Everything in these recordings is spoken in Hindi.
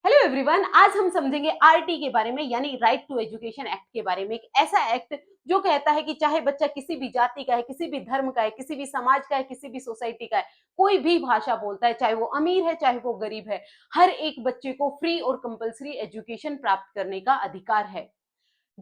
हेलो एवरीवन, आज हम समझेंगे आरटी के बारे में, यानी राइट टू एजुकेशन एक्ट के बारे में। एक ऐसा एक्ट जो कहता है कि चाहे बच्चा किसी भी जाति का है, किसी भी धर्म का है, किसी भी समाज का है, किसी भी सोसाइटी का है, कोई भी भाषा बोलता है, चाहे वो अमीर है चाहे वो गरीब है, हर एक बच्चे को फ्री और कंपलसरी एजुकेशन प्राप्त करने का अधिकार है।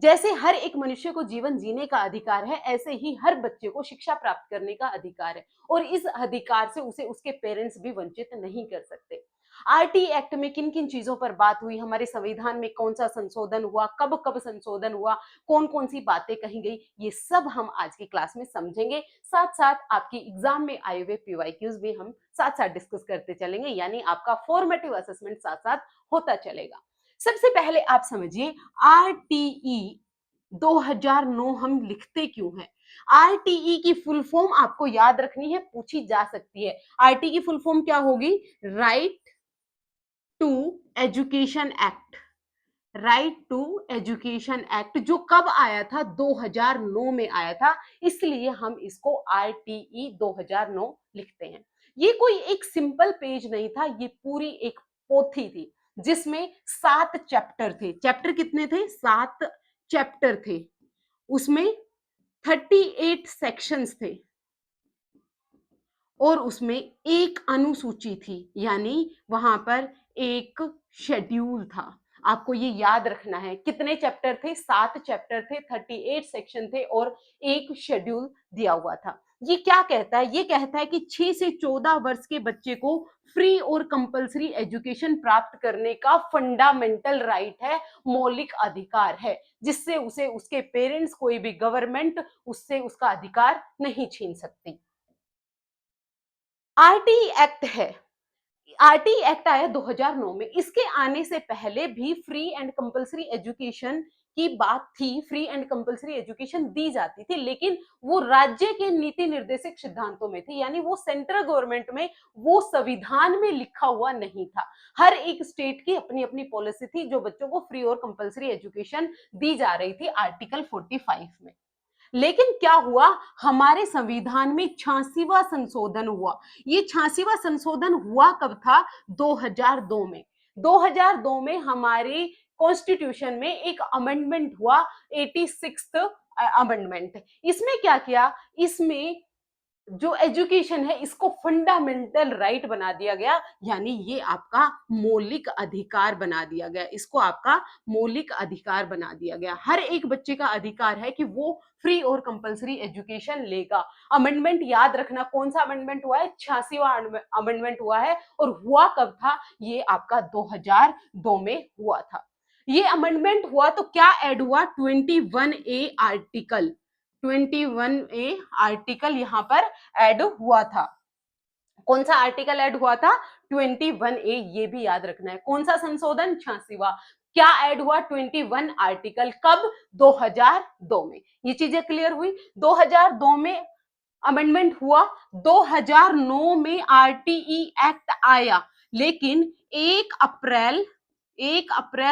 जैसे हर एक मनुष्य को जीवन जीने का अधिकार है, ऐसे ही हर बच्चे को शिक्षा प्राप्त करने का अधिकार है और इस अधिकार से उसे उसके पेरेंट्स भी वंचित नहीं कर सकते। आरटी एक्ट में किन किन चीजों पर बात हुई, हमारे संविधान में कौन सा संशोधन हुआ, कब कब संशोधन हुआ, कौन कौन सी बातें कही गई, ये सब हम आज की क्लास में समझेंगे। साथ साथ आपकी एग्जाम में आए हुए पीवाईक्यूज भी हम साथ साथ डिस्कस करते चलेंगे, यानी आपका फॉर्मेटिव असेसमेंट साथ साथ होता चलेगा। सबसे पहले आप समझिए, आरटीई 2009 हम लिखते क्यों हैं। आरटीई की फुल फॉर्म आपको याद रखनी है, पूछी जा सकती है। आरटी की फुल फॉर्म क्या होगी? Right to education act. Right to education act जो कब आया था? 2009 में आया था, इसलिए हम इसको आरटीई 2009 लिखते हैं। ये कोई एक सिंपल पेज नहीं था, ये पूरी एक पोथी थी जिसमें 7 चैप्टर थे। चैप्टर कितने थे? 7 चैप्टर थे। उसमें 38 सेक्शंस थे और उसमें एक अनुसूची थी, यानी वहां पर एक शेड्यूल था। आपको ये याद रखना है। कितने चैप्टर थे? 7 चैप्टर थे, 38 सेक्शन थे और एक शेड्यूल दिया हुआ था। ये क्या कहता है? ये कहता है कि 6 से 14 वर्ष के बच्चे को फ्री और कंपलसरी एजुकेशन प्राप्त करने का फंडामेंटल राइट है, मौलिक अधिकार है, जिससे उसे उसके पेरेंट्स, कोई भी गवर्नमेंट उससे उसका अधिकार नहीं छीन सकती। आरटी एक्ट है। आरटी एक्ट आया 2009 में। इसके आने से पहले भी फ्री एंड कंपलसरी एजुकेशन की बात थी, फ्री एंड कंपलसरी एजुकेशन दी जाती थी, लेकिन वो राज्य के नीति निर्देशक सिद्धांतों में थी, यानी वो सेंट्रल गवर्नमेंट में, वो संविधान में लिखा हुआ नहीं था। हर एक स्टेट की अपनी अपनी पॉलिसी थी जो बच्चों को फ्री और कंपलसरी एजुकेशन दी जा रही थी आर्टिकल 45 में। लेकिन क्या हुआ? हमारे संविधान में 86वां संशोधन हुआ। ये 86वां संशोधन हुआ कब था? 2002 में। 2002 में हमारे कॉन्स्टिट्यूशन में एक अमेंडमेंट हुआ, 86th अमेंडमेंट। इसमें क्या किया? इसमें जो एजुकेशन है इसको फंडामेंटल राइट बना दिया गया, यानी ये आपका मौलिक अधिकार बना दिया गया। इसको आपका मौलिक अधिकार बना दिया गया। हर एक बच्चे का अधिकार है कि वो फ्री और कंपलसरी एजुकेशन लेगा। अमेंडमेंट याद रखना, कौन सा अमेंडमेंट हुआ है? 86वां अमेंडमेंट हुआ है। और हुआ कब था? ये आपका 2002 में हुआ था। ये अमेंडमेंट हुआ तो क्या ऐड हुआ? 21A article. 21A आर्टिकल यहां पर ऐड हुआ था। कौन सा आर्टिकल ऐड हुआ था? 21A। ये भी याद रखना है। कौन सा संशोधन? 86वां। क्या ऐड हुआ? 21 आर्टिकल। कब? 2002 में। ये चीजें क्लियर हुई। 2002 में अमेंडमेंट हुआ, 2009 में आरटीई एक्ट आया, लेकिन 1 अप्रैल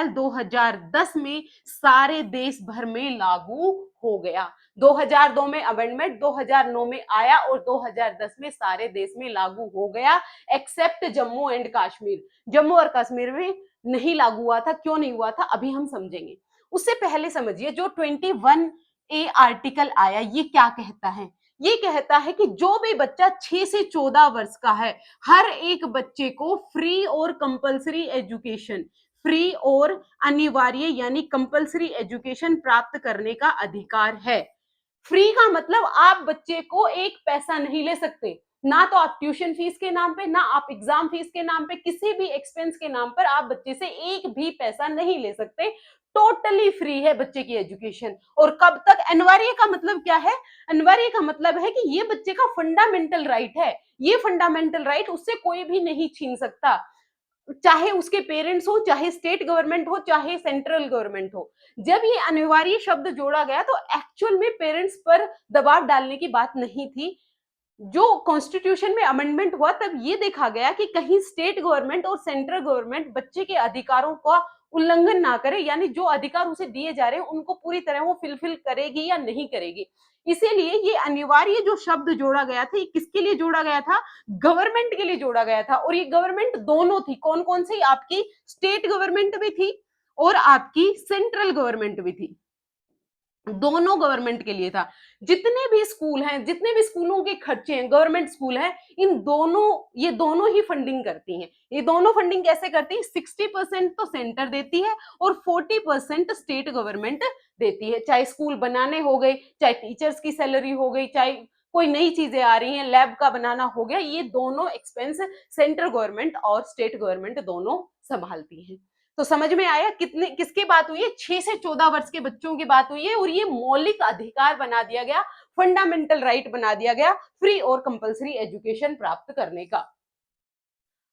2010 में सारे देश भर में लागू हो गया। 2002 में अमेंडमेंट, 2009 में आया और 2010 में सारे देश में लागू हो गया, एक्सेप्ट जम्मू एंड कश्मीर। जम्मू और कश्मीर में नहीं लागू हुआ था। क्यों नहीं हुआ था अभी हम समझेंगे। उससे पहले समझिए, जो 21A आर्टिकल आया, ये क्या कहता है? ये कहता है कि जो भी बच्चा 6 से 14 वर्ष का है, हर एक बच्चे को फ्री और कंपलसरी एजुकेशन, फ्री और अनिवार्य यानी कंपलसरी एजुकेशन प्राप्त करने का अधिकार है। फ्री का मतलब आप बच्चे को एक पैसा नहीं ले सकते, ना तो आप ट्यूशन फीस के नाम पे, ना आप एग्जाम फीस के नाम पे, किसी भी एक्सपेंस के नाम पर आप बच्चे से एक भी पैसा नहीं ले सकते। टोटली फ्री है बच्चे की एजुकेशन। और कब तक? अनिवार्य का मतलब क्या है? अनिवार्य का मतलब है कि ये बच्चे का फंडामेंटल राइट है। ये फंडामेंटल राइट उससे कोई भी नहीं छीन सकता, चाहे उसके पेरेंट्स हो, चाहे स्टेट गवर्नमेंट हो, चाहे सेंट्रल गवर्नमेंट हो। जब ये अनिवार्य शब्द जोड़ा गया तो एक्चुअल में पेरेंट्स पर दबाव डालने की बात नहीं थी। जो कॉन्स्टिट्यूशन में अमेंडमेंट हुआ तब ये देखा गया कि कहीं स्टेट गवर्नमेंट और सेंट्रल गवर्नमेंट बच्चे के अधिकारों का उल्लंघन ना करे, यानी जो अधिकार उसे दिए जा रहे हैं उनको पूरी तरह वो फिलफिल करेगी या नहीं करेगी। इसीलिए ये अनिवार्य जो शब्द जोड़ा गया था, ये किसके लिए जोड़ा गया था? गवर्नमेंट के लिए जोड़ा गया था। और ये गवर्नमेंट दोनों थी, कौन कौन सी? आपकी स्टेट गवर्नमेंट भी थी और आपकी सेंट्रल गवर्नमेंट भी थी। दोनों गवर्नमेंट के लिए था। जितने भी स्कूल हैं, जितने भी स्कूलों के खर्चे हैं, गवर्नमेंट स्कूल हैं, इन दोनों, ये दोनों ही फंडिंग करती हैं। ये दोनों फंडिंग कैसे करती हैं? 60% तो सेंटर देती है और 40% स्टेट गवर्नमेंट देती है। चाहे स्कूल बनाने हो गए, चाहे टीचर्स की सैलरी हो गई, चाहे कोई नई चीजें आ रही हैं, लैब का बनाना हो गया, ये दोनों एक्सपेंस सेंट्रल गवर्नमेंट और स्टेट गवर्नमेंट दोनों संभालती है। तो समझ में आया कितने किसकी बात हुई है? 6 से 14 वर्ष के बच्चों की बात हुई है और ये मौलिक अधिकार बना दिया गया, फंडामेंटल राइट बना दिया गया फ्री और कंपलसरी एजुकेशन प्राप्त करने का।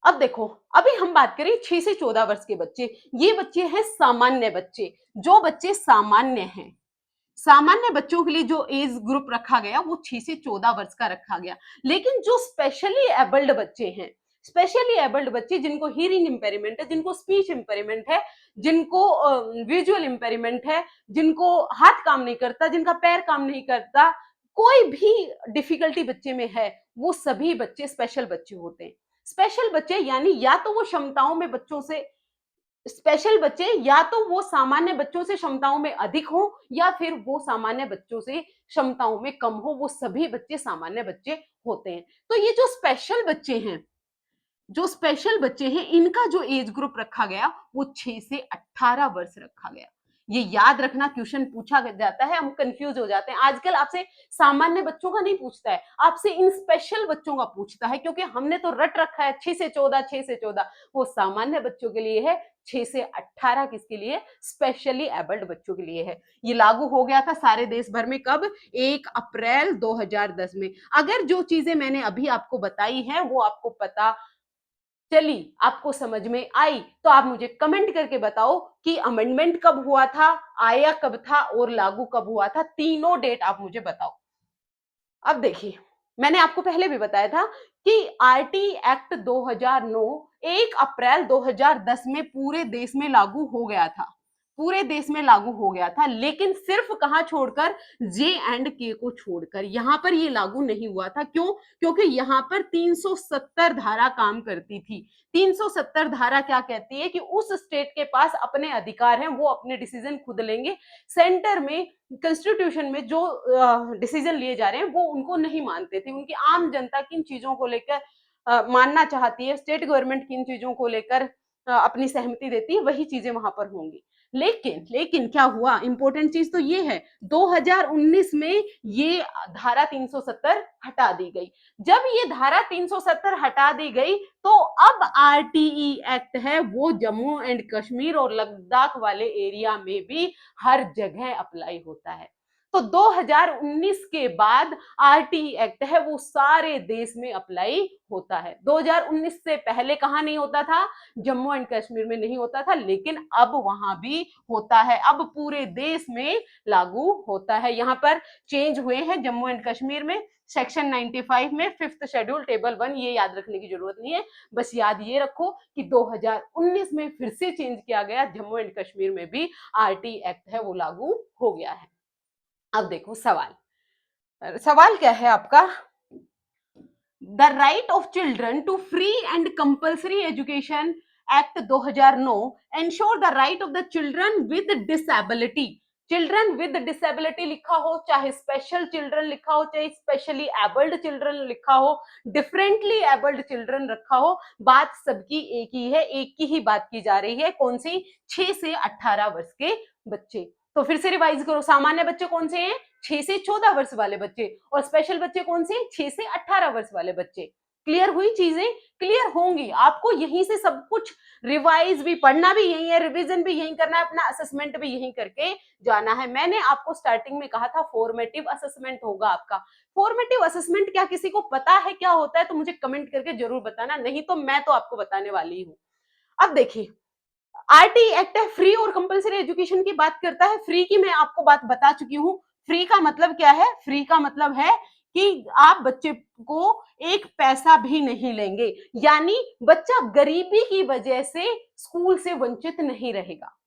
अब देखो, अभी हम बात करें 6 से 14 वर्ष के बच्चे। ये बच्चे हैं सामान्य बच्चे, जो बच्चे सामान्य हैं। सामान्य बच्चों के लिए जो एज ग्रुप रखा गया वो 6 से 14 वर्ष का रखा गया। लेकिन जो स्पेशली एबल्ड बच्चे हैं, स्पेशली एबल्ड बच्चे जिनको हियरिंग इंपेयरमेंट है, जिनको स्पीच इंपेयरमेंट है, जिनको विजुअल इंपेयरमेंट है, जिनको हाथ काम नहीं करता, जिनका पैर काम नहीं करता, कोई भी डिफिकल्टी बच्चे में है, वो सभी बच्चे स्पेशल बच्चे होते हैं। स्पेशल बच्चे यानी या तो वो क्षमताओं में बच्चों से स्पेशल बच्चे, या तो वो सामान्य बच्चों से क्षमताओं में अधिक हो या फिर वो सामान्य बच्चों से क्षमताओं में कम हो, वो सभी बच्चे सामान्य बच्चे होते हैं। तो ये जो स्पेशल बच्चे हैं, जो स्पेशल बच्चे हैं, इनका जो एज ग्रुप रखा गया वो 6 से 18 वर्ष रखा गया। ये याद रखना, क्वेश्चन पूछा जाता है, हम कंफ्यूज हो जाते हैं। आजकल आपसे सामान्य बच्चों का नहीं पूछता है, आपसे इन स्पेशल बच्चों का पूछता है, क्योंकि हमने तो रट रखा है 6 से 14, 6 से 14। वो सामान्य बच्चों के लिए है, 6 से 18 किसके लिए? स्पेशली एबल्ड बच्चों के लिए है। ये लागू हो गया था सारे देश भर में कब? 1 अप्रैल 2010 में। अगर जो चीजें मैंने अभी आपको बताई हैं वो आपको पता चली, आपको समझ में आई, तो आप मुझे कमेंट करके बताओ कि अमेंडमेंट कब हुआ था, आया कब था और लागू कब हुआ था। तीनों डेट आप मुझे बताओ। अब देखिए, मैंने आपको पहले भी बताया था कि आरटी एक्ट 2009 1 अप्रैल 2010 में पूरे देश में लागू हो गया था। पूरे देश में लागू हो गया था, लेकिन सिर्फ कहां छोड़कर? जे एंड के को छोड़कर। यहां पर ये लागू नहीं हुआ था। क्यों? क्योंकि यहां पर 370 धारा काम करती थी। 370 धारा क्या कहती है? कि उस स्टेट के पास अपने अधिकार हैं, वो अपने डिसीजन खुद लेंगे। सेंटर में कॉन्स्टिट्यूशन में जो डिसीजन लिए जा रहे हैं वो उनको नहीं मानते थे। उनकी आम जनता किन चीजों को लेकर मानना चाहती है, स्टेट गवर्नमेंट किन चीजों को लेकर अपनी सहमति देती है, वही चीजें वहां पर होंगी। लेकिन क्या हुआ? इंपॉर्टेंट चीज तो ये है, 2019 में ये धारा 370 हटा दी गई। जब ये धारा 370 हटा दी गई तो अब आरटीई एक्ट है वो जम्मू एंड कश्मीर और लद्दाख वाले एरिया में भी हर जगह अप्लाई होता है। तो 2019 के बाद आरटीई एक्ट है वो सारे देश में अप्लाई होता है। 2019 से पहले कहां नहीं होता था? जम्मू एंड कश्मीर में नहीं होता था, लेकिन अब वहां भी होता है। अब पूरे देश में लागू होता है। यहां पर चेंज हुए हैं जम्मू एंड कश्मीर में, सेक्शन 95 में 5th शेड्यूल टेबल 1। ये याद रखने की जरूरत नहीं है, बस याद ये रखो कि 2019 में फिर से चेंज किया गया, जम्मू एंड कश्मीर में भी आरटी एक्ट है वो लागू हो गया है। अब देखो सवाल, सवाल क्या है आपका? The right of children to free and compulsory education act 2009 ensure the right of the children with disability. Children with disability लिखा हो, चाहे स्पेशल चिल्ड्रन लिखा हो, चाहे स्पेशली एबल्ड चिल्ड्रन लिखा हो, डिफरेंटली एबल्ड चिल्ड्रन रखा हो, बात सबकी एक ही है, एक की ही बात की जा रही है। कौन सी? 6 से 18 वर्ष के बच्चे। तो फिर से रिवाइज करो, सामान्य बच्चे कौन से हैं? 6 से 14 वर्ष वाले बच्चे। और स्पेशल बच्चे कौन से? 6 से 18 वर्ष वाले बच्चे। क्लियर हुई चीजें? क्लियर होंगी। आपको यहीं से सब कुछ रिवाइज भी, पढ़ना भी यही है, रिवीजन भी यही करना है, अपना असेसमेंट भी यही करके जाना है। मैंने आपको स्टार्टिंग में कहा था फॉर्मेटिव असेसमेंट होगा आपका। फॉर्मेटिव असेसमेंट क्या किसी को पता है क्या होता है? तो मुझे कमेंट करके जरूर बताना, नहीं तो मैं तो आपको बताने वाली हूं। अब देखिए, आरटी एक्ट है फ्री और कंपलसरी एजुकेशन की बात करता है। फ्री की मैं आपको बात बता चुकी हूं। फ्री का मतलब क्या है? फ्री का मतलब है कि आप बच्चे को एक पैसा भी नहीं लेंगे, यानी बच्चा गरीबी की वजह से स्कूल से वंचित नहीं रहेगा।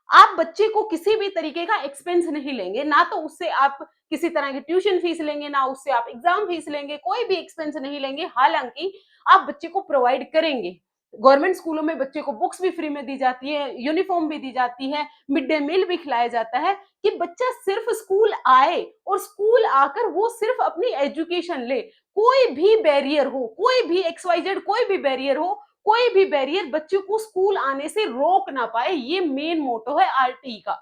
आप बच्चे को किसी भी तरीके का एक्सपेंस नहीं लेंगे, ना तो उससे आप किसी तरह की ट्यूशन फीस लेंगे, ना उससे आप एग्जाम फीस लेंगे, कोई भी एक्सपेंस नहीं लेंगे। हालांकि आप बच्चे को प्रोवाइड करेंगे। गवर्नमेंट स्कूलों में बच्चे को बुक्स भी फ्री में दी जाती है, यूनिफॉर्म भी दी जाती है, मिड डे मील भी खिलाया जाता है, कि बच्चा सिर्फ स्कूल आए और स्कूल आकर वो सिर्फ अपनी एजुकेशन ले। कोई भी बैरियर हो, कोई भी XYZ कोई भी बैरियर हो, कोई भी बैरियर बच्चे को स्कूल आने से रोक ना पाए, ये मेन मोटो है आरटी का।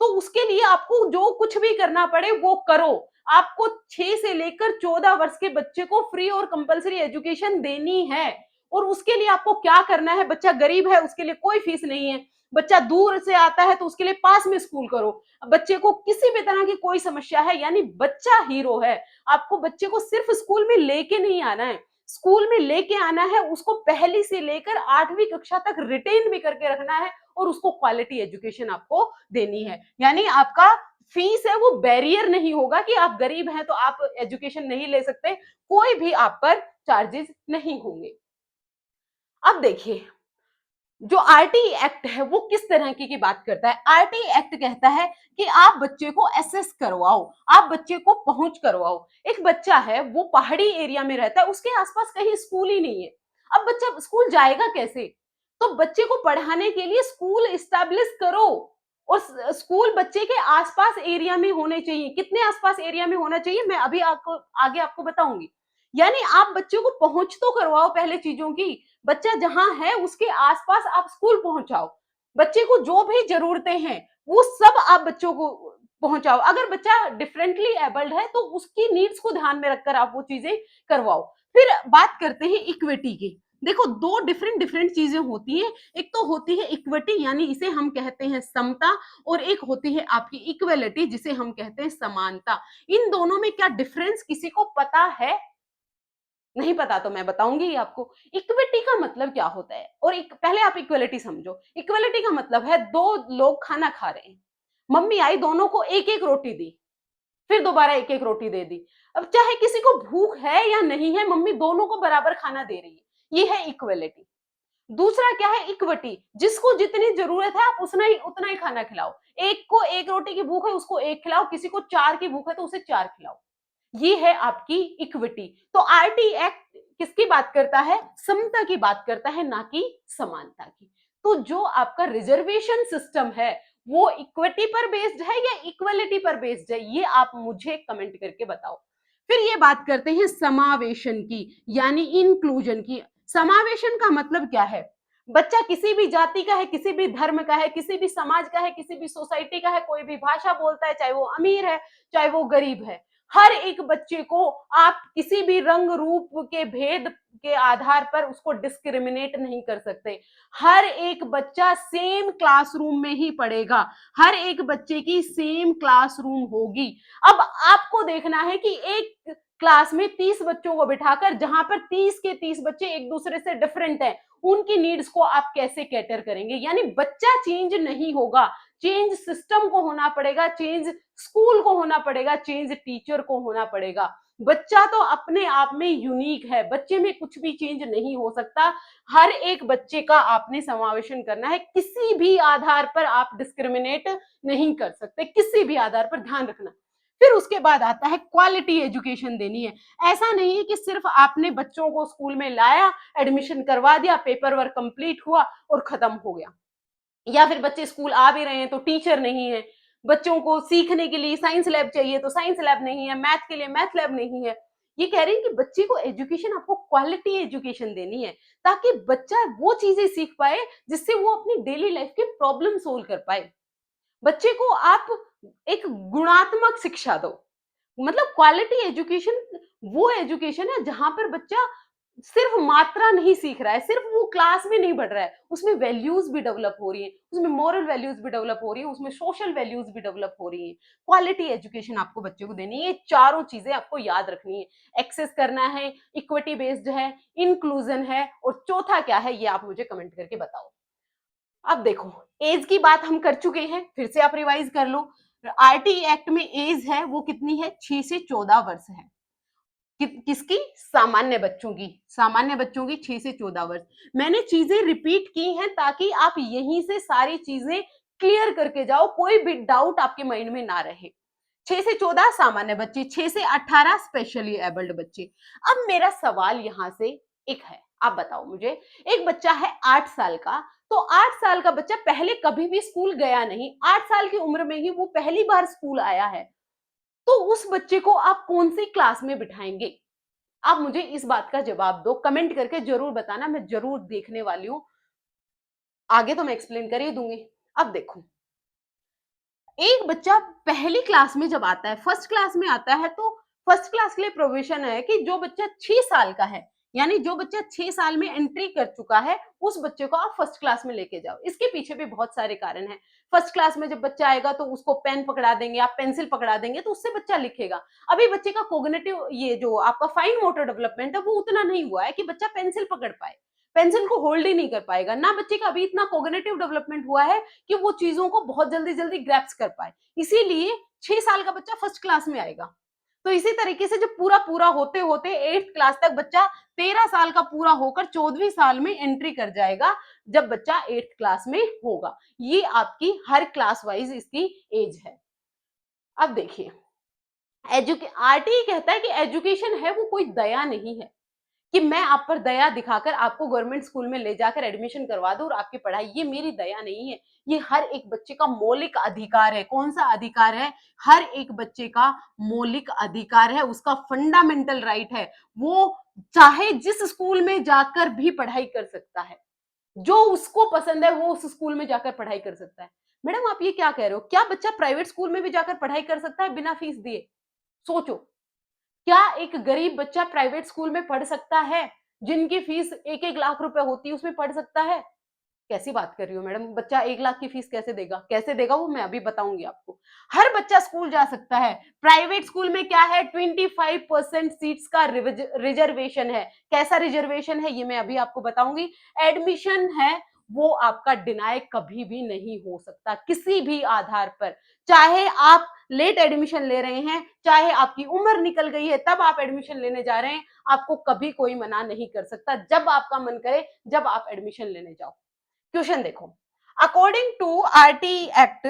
तो उसके लिए आपको जो कुछ भी करना पड़े वो करो। आपको 6 से लेकर 14 वर्ष के बच्चे को फ्री और कंपलसरी एजुकेशन देनी है। और उसके लिए आपको क्या करना है, बच्चा गरीब है उसके लिए कोई फीस नहीं है, बच्चा दूर से आता है तो उसके लिए पास में स्कूल करो। बच्चे को किसी भी तरह की कोई समस्या है, यानी बच्चा हीरो है। आपको बच्चे को सिर्फ स्कूल में लेके नहीं आना है, स्कूल में लेके आना है, उसको पहली से लेकर 8वीं कक्षा तक रिटेन भी करके रखना है और उसको क्वालिटी एजुकेशन आपको देनी है। यानी आपका फीस है वो बैरियर नहीं होगा कि आप गरीब हैं तो आप एजुकेशन नहीं ले सकते, कोई भी आप पर चार्जेस नहीं होंगे। अब देखिए, जो आरटी एक्ट है वो किस तरह की बात करता है। आरटी एक्ट कहता है कि आप बच्चे को एसेस करवाओ, आप बच्चे को पहुंच करवाओ। एक बच्चा है वो पहाड़ी एरिया में रहता है, उसके आसपास कहीं स्कूल ही नहीं है। अब बच्चा स्कूल जाएगा कैसे? तो बच्चे को पढ़ाने के लिए स्कूल इस्टेब्लिश करो। और स्कूल बच्चे के आसपास एरिया में होने चाहिए। कितने आसपास एरिया में होना चाहिए मैं अभी आपको आगे आपको बताऊंगी। यानी आप बच्चों को पहुंच तो करवाओ पहले चीजों की। बच्चा जहां है उसके आसपास आप स्कूल पहुंचाओ। बच्चे को जो भी जरूरतें हैं वो सब आप बच्चों को पहुंचाओ। अगर बच्चा डिफरेंटली एबल्ड है तो उसकी नीड्स को ध्यान में रखकर आप वो चीजें करवाओ। फिर बात करते हैं इक्विटी की। देखो, दो डिफरेंट डिफरेंट चीजें होती हैं। एक तो होती है इक्विटी, यानी इसे हम कहते हैं समता, और एक होती है आपकी इक्वलिटी जिसे हम कहते हैं समानता। इन दोनों में क्या डिफरेंस किसी को पता है? नहीं पता तो मैं बताऊंगी आपको। इक्विटी का मतलब क्या होता है, और पहले आप इक्वलिटी समझो। इक्वलिटी का मतलब है दो लोग खाना खा रहे हैं, मम्मी आई दोनों को एक एक रोटी दी, फिर दोबारा एक एक रोटी दे दी। अब चाहे किसी को भूख है या नहीं है, मम्मी दोनों को बराबर खाना दे रही है, ये है इक्वलिटी। दूसरा क्या है, इक्विटी, जिसको जितनी जरूरत है आप उतना ही खाना खिलाओ। एक को एक रोटी की भूख है उसको एक खिलाओ, किसी को चार की भूख है तो उसे चार खिलाओ। ये है आपकी इक्विटी। तो आरटी एक्ट किसकी बात करता है? समता की बात करता है, ना कि समानता की। तो जो आपका रिजर्वेशन सिस्टम है वो इक्विटी पर बेस्ड है या इक्वलिटी पर बेस्ड है, ये आप मुझे कमेंट करके बताओ। फिर ये बात करते हैं समावेशन की, यानी इंक्लूजन की। समावेशन का मतलब क्या है? बच्चा किसी भी जाति का है, किसी भी धर्म का है, किसी भी समाज का है, किसी भी सोसाइटी का है, कोई भी भाषा बोलता है, चाहे वो अमीर है चाहे वो गरीब है, हर एक बच्चे को आप किसी भी रंग रूप के भेद के आधार पर उसको डिस्क्रिमिनेट नहीं कर सकते। हर एक बच्चा सेम क्लासरूम में ही पढ़ेगा, हर एक बच्चे की सेम क्लासरूम होगी। अब आपको देखना है कि एक क्लास में 30 बच्चों को बिठाकर, जहां पर 30 के 30 बच्चे एक दूसरे से डिफरेंट हैं, उनकी नीड्स को आप कैसे कैटर करेंगे? यानी बच्चा चेंज नहीं होगा, चेंज सिस्टम को होना पड़ेगा, चेंज स्कूल को होना पड़ेगा, चेंज टीचर को होना पड़ेगा। बच्चा तो अपने आप में यूनिक है, बच्चे में कुछ भी चेंज नहीं हो सकता। हर एक बच्चे का आपने समावेशन करना है, किसी भी आधार पर आप डिस्क्रिमिनेट नहीं कर सकते, किसी भी आधार पर, ध्यान रखना। फिर उसके बाद आता है क्वालिटी एजुकेशन देनी है। ऐसा नहीं है कि सिर्फ आपने बच्चों को स्कूल में लाया, एडमिशन करवा दिया, पेपर वर्क कंप्लीट हुआ और खत्म हो गया। या फिर बच्चे स्कूल आ भी रहे हैं तो टीचर नहीं है, बच्चों को सीखने के लिए साइंस लैब चाहिए तो साइंस लैब नहीं है, मैथ के लिए मैथ लैब नहीं है। ये कह रहे हैं कि बच्चे को एजुकेशन, आपको क्वालिटी एजुकेशन देनी है, ताकि बच्चा वो चीजें सीख पाए जिससे वो अपनी डेली लाइफ के प्रॉब्लम सोल्व कर पाए। बच्चे को आप एक गुणात्मक शिक्षा दो। मतलब क्वालिटी एजुकेशन वो एजुकेशन है जहां पर बच्चा सिर्फ मात्रा नहीं सीख रहा है, सिर्फ वो क्लास में नहीं बढ़ रहा है, उसमें वैल्यूज भी डेवलप हो रही है, उसमें मॉरल वैल्यूज भी डेवलप हो रही है, उसमें सोशल वैल्यूज भी डेवलप हो रही है। क्वालिटी एजुकेशन आपको बच्चे को देनी है, ये चारों चीजें आपको याद रखनी है। एक्सेस करना है, इक्विटी बेस्ड है, इंक्लूजन है, और चौथा क्या है ये आप मुझे कमेंट करके बताओ। अब देखो, एज की बात हम कर चुके हैं, फिर से आप रिवाइज कर लो। आरटी एक्ट में एज है वो कितनी है? 6 से 14 वर्ष है। किसकी? सामान्य बच्चों की। सामान्य बच्चों की 6 से 14 वर्ष। मैंने चीजें रिपीट की हैं ताकि आप यहीं से सारी चीजें क्लियर करके जाओ, कोई भी डाउट आपके माइंड में ना रहे। 6 से 14 सामान्य बच्चे, 6 से 18 स्पेशली एबल्ड बच्चे। अब मेरा सवाल यहां से एक है, आप बताओ मुझे, एक बच्चा है 8 साल का, तो 8 साल का बच्चा पहले कभी भी स्कूल गया नहीं, 8 साल की उम्र में ही वो पहली बार स्कूल आया है, तो उस बच्चे को आप कौन सी क्लास में बिठाएंगे? आप मुझे इस बात का जवाब दो, कमेंट करके जरूर बताना, मैं जरूर देखने वाली हूं। आगे तो मैं एक्सप्लेन कर ही दूंगी। अब देखो, एक बच्चा पहली क्लास में जब आता है, फर्स्ट क्लास में आता है, तो फर्स्ट क्लास के लिए प्रोविजन है कि जो बच्चा 6 साल का है, यानी जो बच्चा 6 साल में एंट्री कर चुका है, उस बच्चे को आप फर्स्ट क्लास में लेके जाओ। इसके पीछे भी बहुत सारे कारण हैं। फर्स्ट क्लास में जब बच्चा आएगा तो उसको पेन पकड़ा देंगे, आप पेंसिल पकड़ा देंगे तो उससे बच्चा लिखेगा। अभी बच्चे का कोग्निटिव, ये जो आपका फाइन मोटर डेवलपमेंट है, वो उतना नहीं हुआ है कि बच्चा पेंसिल पकड़ पाए, पेंसिल को होल्ड ही नहीं कर पाएगा ना। बच्चे का अभी इतना कोग्निटिव डेवलपमेंट हुआ है कि वो चीजों को बहुत जल्दी जल्दी ग्रैप्स कर पाए। इसीलिए 6 साल का बच्चा फर्स्ट क्लास में आएगा। तो इसी तरीके से जब पूरा पूरा होते होते 8th क्लास तक बच्चा 13 साल का पूरा होकर 14वीं साल में एंट्री कर जाएगा, जब बच्चा 8th क्लास में होगा। ये आपकी हर क्लास वाइज इसकी एज है। अब देखिए, एजुके आरटीई कहता है कि एजुकेशन है वो कोई दया नहीं है कि मैं आप पर दया दिखाकर आपको गवर्नमेंट स्कूल में ले जाकर एडमिशन करवा दूं और आपकी पढ़ाई, ये मेरी दया नहीं है। ये हर एक बच्चे का मौलिक अधिकार है। कौन सा अधिकार है? हर एक बच्चे का मौलिक अधिकार है, उसका फंडामेंटल राइट है। वो चाहे जिस स्कूल में जाकर भी पढ़ाई कर सकता है, जो उसको पसंद है वो उस स्कूल में जाकर पढ़ाई कर सकता है। मैडम आप ये क्या कह रहे हो? क्या बच्चा प्राइवेट स्कूल में भी जाकर पढ़ाई कर सकता है बिना फीस दिए? सोचो, क्या एक गरीब बच्चा प्राइवेट स्कूल में पढ़ सकता है? जिनकी फीस 1-1 लाख रुपए होती है, उसमें पढ़ सकता है? कैसी बात कर रही हो मैडम? बच्चा 1 लाख की फीस कैसे देगा? कैसे देगा वो मैं अभी बताऊंगी आपको। हर बच्चा स्कूल जा सकता है। प्राइवेट स्कूल में क्या है, 25% सीट्स का रिजर्वेशन है। कैसा रिजर्वेशन है ये मैं अभी आपको बताऊंगी। एडमिशन है वो आपका डिनाय कभी भी नहीं हो सकता किसी भी आधार पर। चाहे आप लेट एडमिशन ले रहे हैं, चाहे आपकी उम्र निकल गई है तब आप एडमिशन लेने जा रहे हैं, आपको कभी कोई मना नहीं कर सकता। जब आपका मन करे, जब आप एडमिशन लेने जाओ। क्वेश्चन देखो, according to RT act,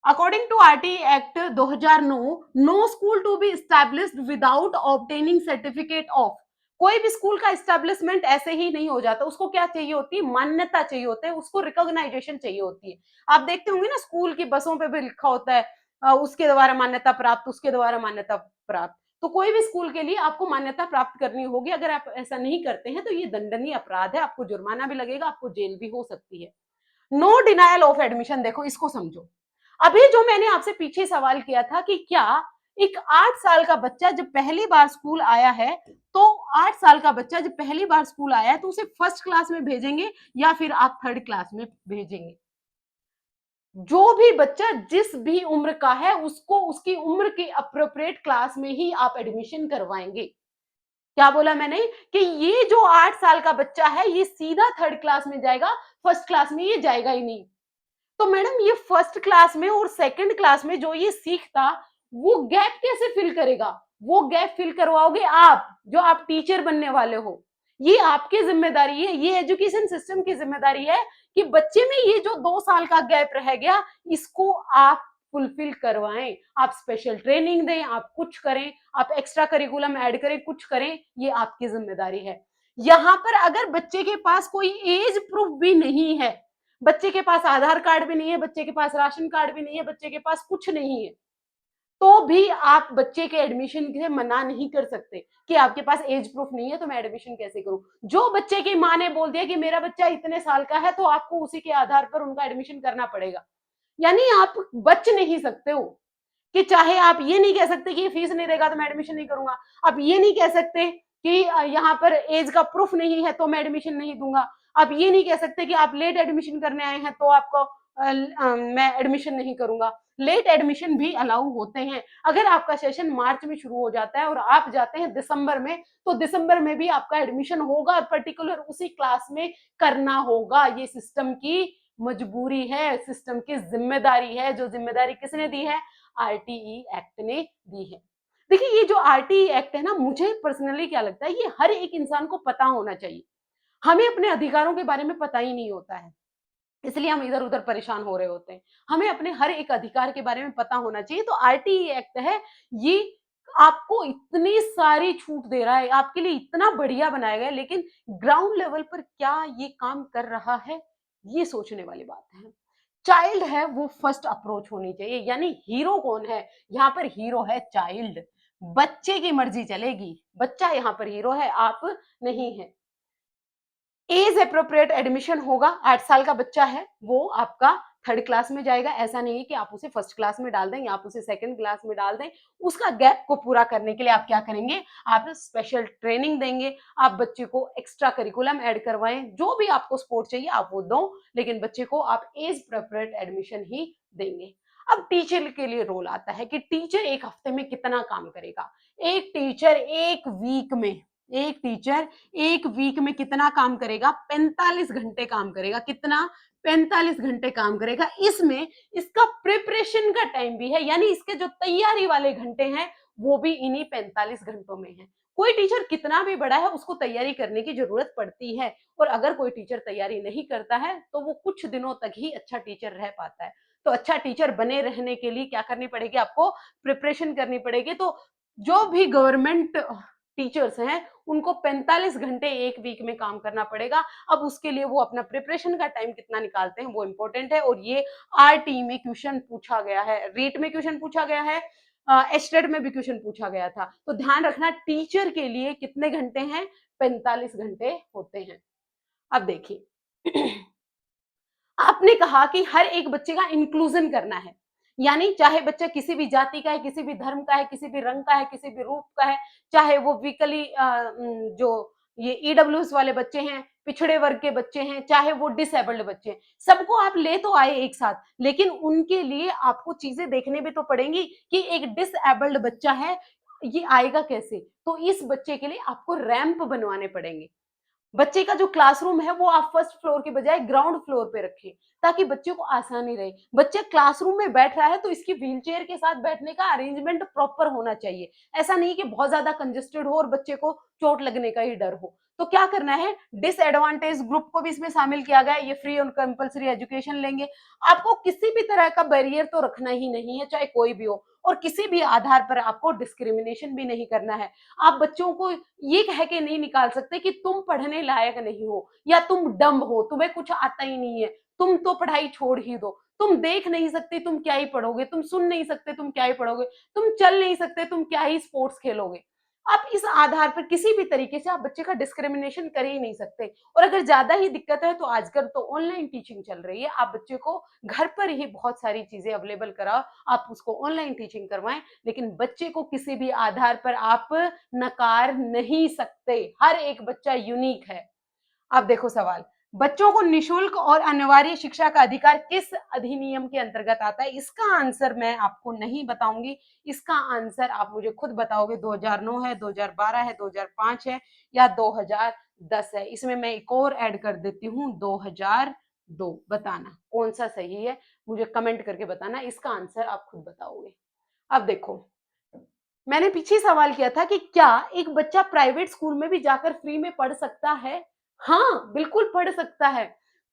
according to RT act 2009, no school to be established without obtaining certificate of. कोई भी स्कूल का एस्टेब्लिशमेंट ऐसे ही नहीं हो जाता, उसको क्या चाहिए होती है? मान्यता चाहिए होती है, उसको रिकॉग्नाइजेशन चाहिए होती है। आप देखते होंगे ना स्कूल की बसों पे भी लिखा होता है उसके द्वारा मान्यता प्राप्त, उसके द्वारा मान्यता प्राप्त। तो कोई भी स्कूल के लिए आपको मान्यता प्राप्त करनी होगी। अगर आप ऐसा नहीं करते हैं तो ये दंडनीय अपराध है, आपको जुर्माना भी लगेगा, आपको जेल भी हो सकती है। नो डिनायल ऑफ एडमिशन, देखो इसको समझो। अभी जो मैंने आपसे पीछे सवाल किया था कि क्या एक 8 साल का बच्चा जब पहली बार स्कूल आया है, तो 8 साल का बच्चा जब पहली बार स्कूल आया है तो उसे फर्स्ट क्लास में भेजेंगे या फिर आप थर्ड क्लास में भेजेंगे? जो भी बच्चा जिस भी उम्र का है उसको उसकी उम्र के अप्रोप्रिएट क्लास में ही आप एडमिशन करवाएंगे। क्या बोला मैंने? कि ये जो 8 साल का बच्चा है ये सीधा थर्ड क्लास में जाएगा, फर्स्ट क्लास में ये जाएगा ही नहीं। तो मैडम ये फर्स्ट क्लास में और सेकंड क्लास में जो ये सीखता, वो गैप कैसे फिल करेगा? वो गैप फिल करवाओगे आप, जो आप टीचर बनने वाले हो। ये आपकी जिम्मेदारी है, ये एजुकेशन सिस्टम की जिम्मेदारी है कि बच्चे में ये जो 2 साल का गैप रह गया, इसको आप फुलफिल करवाएं। आप स्पेशल ट्रेनिंग दें, आप कुछ करें, आप एक्स्ट्रा करिकुलम ऐड करें, कुछ करें, ये आपकी जिम्मेदारी है। यहां पर अगर बच्चे के पास कोई एज प्रूफ भी नहीं है, बच्चे के पास आधार कार्ड भी नहीं है, बच्चे के पास राशन कार्ड भी नहीं है, बच्चे के पास कुछ नहीं है, तो भी आप बच्चे के एडमिशन से मना नहीं कर सकते कि आपके पास एज प्रूफ नहीं है तो मैं एडमिशन कैसे करूं। जो बच्चे की माँ ने बोल दिया कि मेरा बच्चा इतने साल का है तो आपको उसी के आधार पर उनका एडमिशन करना पड़ेगा। यानी आप बच नहीं सकते हो कि चाहे आप ये नहीं कह सकते कि फीस नहीं देगा तो मैं एडमिशन नहीं करूंगा। आप ये नहीं कह सकते कि यहाँ पर एज का प्रूफ नहीं है तो मैं एडमिशन नहीं दूंगा। आप ये नहीं कह सकते कि आप लेट एडमिशन करने आए हैं तो आपको मैं एडमिशन नहीं करूंगा। लेट एडमिशन भी अलाउ होते हैं। अगर आपका सेशन मार्च में शुरू हो जाता है और आप जाते हैं दिसंबर में, तो दिसंबर में भी आपका एडमिशन होगा और पर्टिकुलर उसी क्लास में करना होगा। ये सिस्टम की मजबूरी है, सिस्टम की जिम्मेदारी है। जो जिम्मेदारी किसने दी है? आरटीई एक्ट ने दी है। देखिए ये जो आरटीई एक्ट है ना, मुझे पर्सनली क्या लगता है, ये हर एक इंसान को पता होना चाहिए। हमें अपने अधिकारों के बारे में पता ही नहीं होता है, इसलिए हम इधर-उधर परेशान हो रहे होते हैं। हमें अपने हर एक अधिकार के बारे में पता होना चाहिए। तो आरटीई एक्ट है, ये आपको इतनी सारी छूट दे रहा है, आपके लिए इतना बढ़िया बनाया गया है, लेकिन ग्राउंड लेवल पर क्या ये काम कर रहा है, ये सोचने वाली बात है। चाइल्ड है वो फर्स्ट अप्रोच होनी चाहिए, यानी हीरो कौन है? यहाँ पर हीरो है चाइल्ड। बच्चे की मर्ज़ी चलेगी, बच्चा यहाँ पर हीरो है, आप नहीं हैं। एज एप्रोप्रिएट एडमिशन होगा। 8 साल का बच्चा है, वो आपका थर्ड क्लास में जाएगा। ऐसा नहीं है कि आप उसे फर्स्ट क्लास में डाल दें या आप उसे सेकंड क्लास में डाल दें। उसका गैप को पूरा करने के लिए आप क्या करेंगे, आप स्पेशल ट्रेनिंग देंगे, आप बच्चे को एक्स्ट्रा करिकुलम ऐड करवाएं, जो भी आपको सपोर्ट चाहिए आप वो दो, लेकिन बच्चे को आप एज एप्रोप्रिएट एडमिशन ही देंगे। अब टीचर के लिए रोल आता है कि टीचर एक हफ्ते में कितना काम करेगा। एक टीचर एक वीक में एक टीचर 1 वीक में कितना काम करेगा? 45 घंटे काम करेगा। कितना? 45 घंटे काम करेगा। इसमें इसका प्रिपरेशन का टाइम भी है, यानी इसके जो तैयारी वाले घंटे हैं, वो भी इन्हीं 45 घंटों में हैं। कोई टीचर कितना भी बड़ा है, उसको तैयारी करने की ज़रूरत पड़ती है, और अगर कोई टीचर तैयारी नहीं करता है, तो वो कुछ दिनों तक ही अच्छा टीचर रह पाता है। तो अच्छा टीचर बने रहने के लिए क्या करनी पड़ेगी आपको? प्रिपरेशन करनी पड़ेगी। तो जो भी गवर्नमेंट टीचर्स हैं, उनको 45 घंटे 1 वीक में काम करना पड़ेगा। अब उसके लिए वो अपना प्रिपरेशन का टाइम कितना निकालते हैं वो इम्पोर्टेंट है, और ये आरटी में क्वेश्चन पूछा गया है, रीट में क्वेश्चन पूछा गया है, एस्टेट में भी क्वेश्चन पूछा गया था। तो ध्यान रखना टीचर के लिए कितने घंटे हैं, 45 घंटे होते हैं। अब देखिए आपने कहा कि हर एक बच्चे का इंक्लूजन करना है, यानी चाहे बच्चा किसी भी जाति का है, किसी भी धर्म का है, किसी भी रंग का है, किसी भी रूप का है, चाहे वो वीकली जो ये ईडब्ल्यूएस वाले बच्चे हैं, पिछड़े वर्ग के बच्चे हैं, चाहे वो डिसेबल्ड बच्चे हैं, सबको आप ले तो आए एक साथ, लेकिन उनके लिए आपको चीजें देखने भी तो पड़ेंगी कि एक डिसेबल्ड बच्चा है, ये आएगा कैसे? तो इस बच्चे के लिए आपको रैंप बनवाने पड़ेंगे। बच्चे का जो क्लासरूम है वो आप फर्स्ट फ्लोर के बजाय ग्राउंड फ्लोर पे रखें, ताकि बच्चे को आसानी रहे। बच्चा क्लासरूम में बैठ रहा है तो इसकी व्हीलचेयर के साथ बैठने का अरेंजमेंट प्रॉपर होना चाहिए। ऐसा नहीं कि बहुत ज्यादा कंजेस्टेड हो और बच्चे को चोट लगने का ही डर हो। तो क्या करना है, डिसएडवांटेज ग्रुप को भी इसमें शामिल किया गया है, ये फ्री और कंपलसरी एजुकेशन लेंगे। आपको किसी भी तरह का बैरियर तो रखना ही नहीं है, चाहे कोई भी हो, और किसी भी आधार पर आपको डिस्क्रिमिनेशन भी नहीं करना है। आप बच्चों को ये कह के नहीं निकाल सकते कि तुम पढ़ने लायक नहीं हो, या तुम डम्ब हो, तुम्हें कुछ आता ही नहीं है, तुम तो पढ़ाई छोड़ ही दो, तुम देख नहीं सकते तुम क्या ही पढ़ोगे, तुम सुन नहीं सकते तुम क्या ही पढ़ोगे, तुम चल नहीं सकते तुम क्या ही स्पोर्ट्स खेलोगे। आप इस आधार पर किसी भी तरीके से आप बच्चे का डिस्क्रिमिनेशन कर ही नहीं सकते। और अगर ज्यादा ही दिक्कत है तो आजकल तो ऑनलाइन टीचिंग चल रही है, आप बच्चे को घर पर ही बहुत सारी चीजें अवेलेबल कराओ, आप उसको ऑनलाइन टीचिंग करवाएं, लेकिन बच्चे को किसी भी आधार पर आप नकार नहीं सकते। हर एक बच्चा यूनिक है। अब देखो सवाल, बच्चों को निशुल्क और अनिवार्य शिक्षा का अधिकार किस अधिनियम के अंतर्गत आता है? इसका आंसर मैं आपको नहीं बताऊंगी, इसका आंसर आप मुझे खुद बताओगे। 2009 है, 2012 है, 2005 है, या 2010 है? इसमें मैं एक और ऐड कर देती हूँ, 2002। बताना कौन सा सही है, मुझे कमेंट करके बताना, इसका आंसर आप खुद बताओगे। अब देखो, मैंने पीछे सवाल किया था कि क्या एक बच्चा प्राइवेट स्कूल में भी जाकर फ्री में पढ़ सकता है? हाँ, बिल्कुल पढ़ सकता है।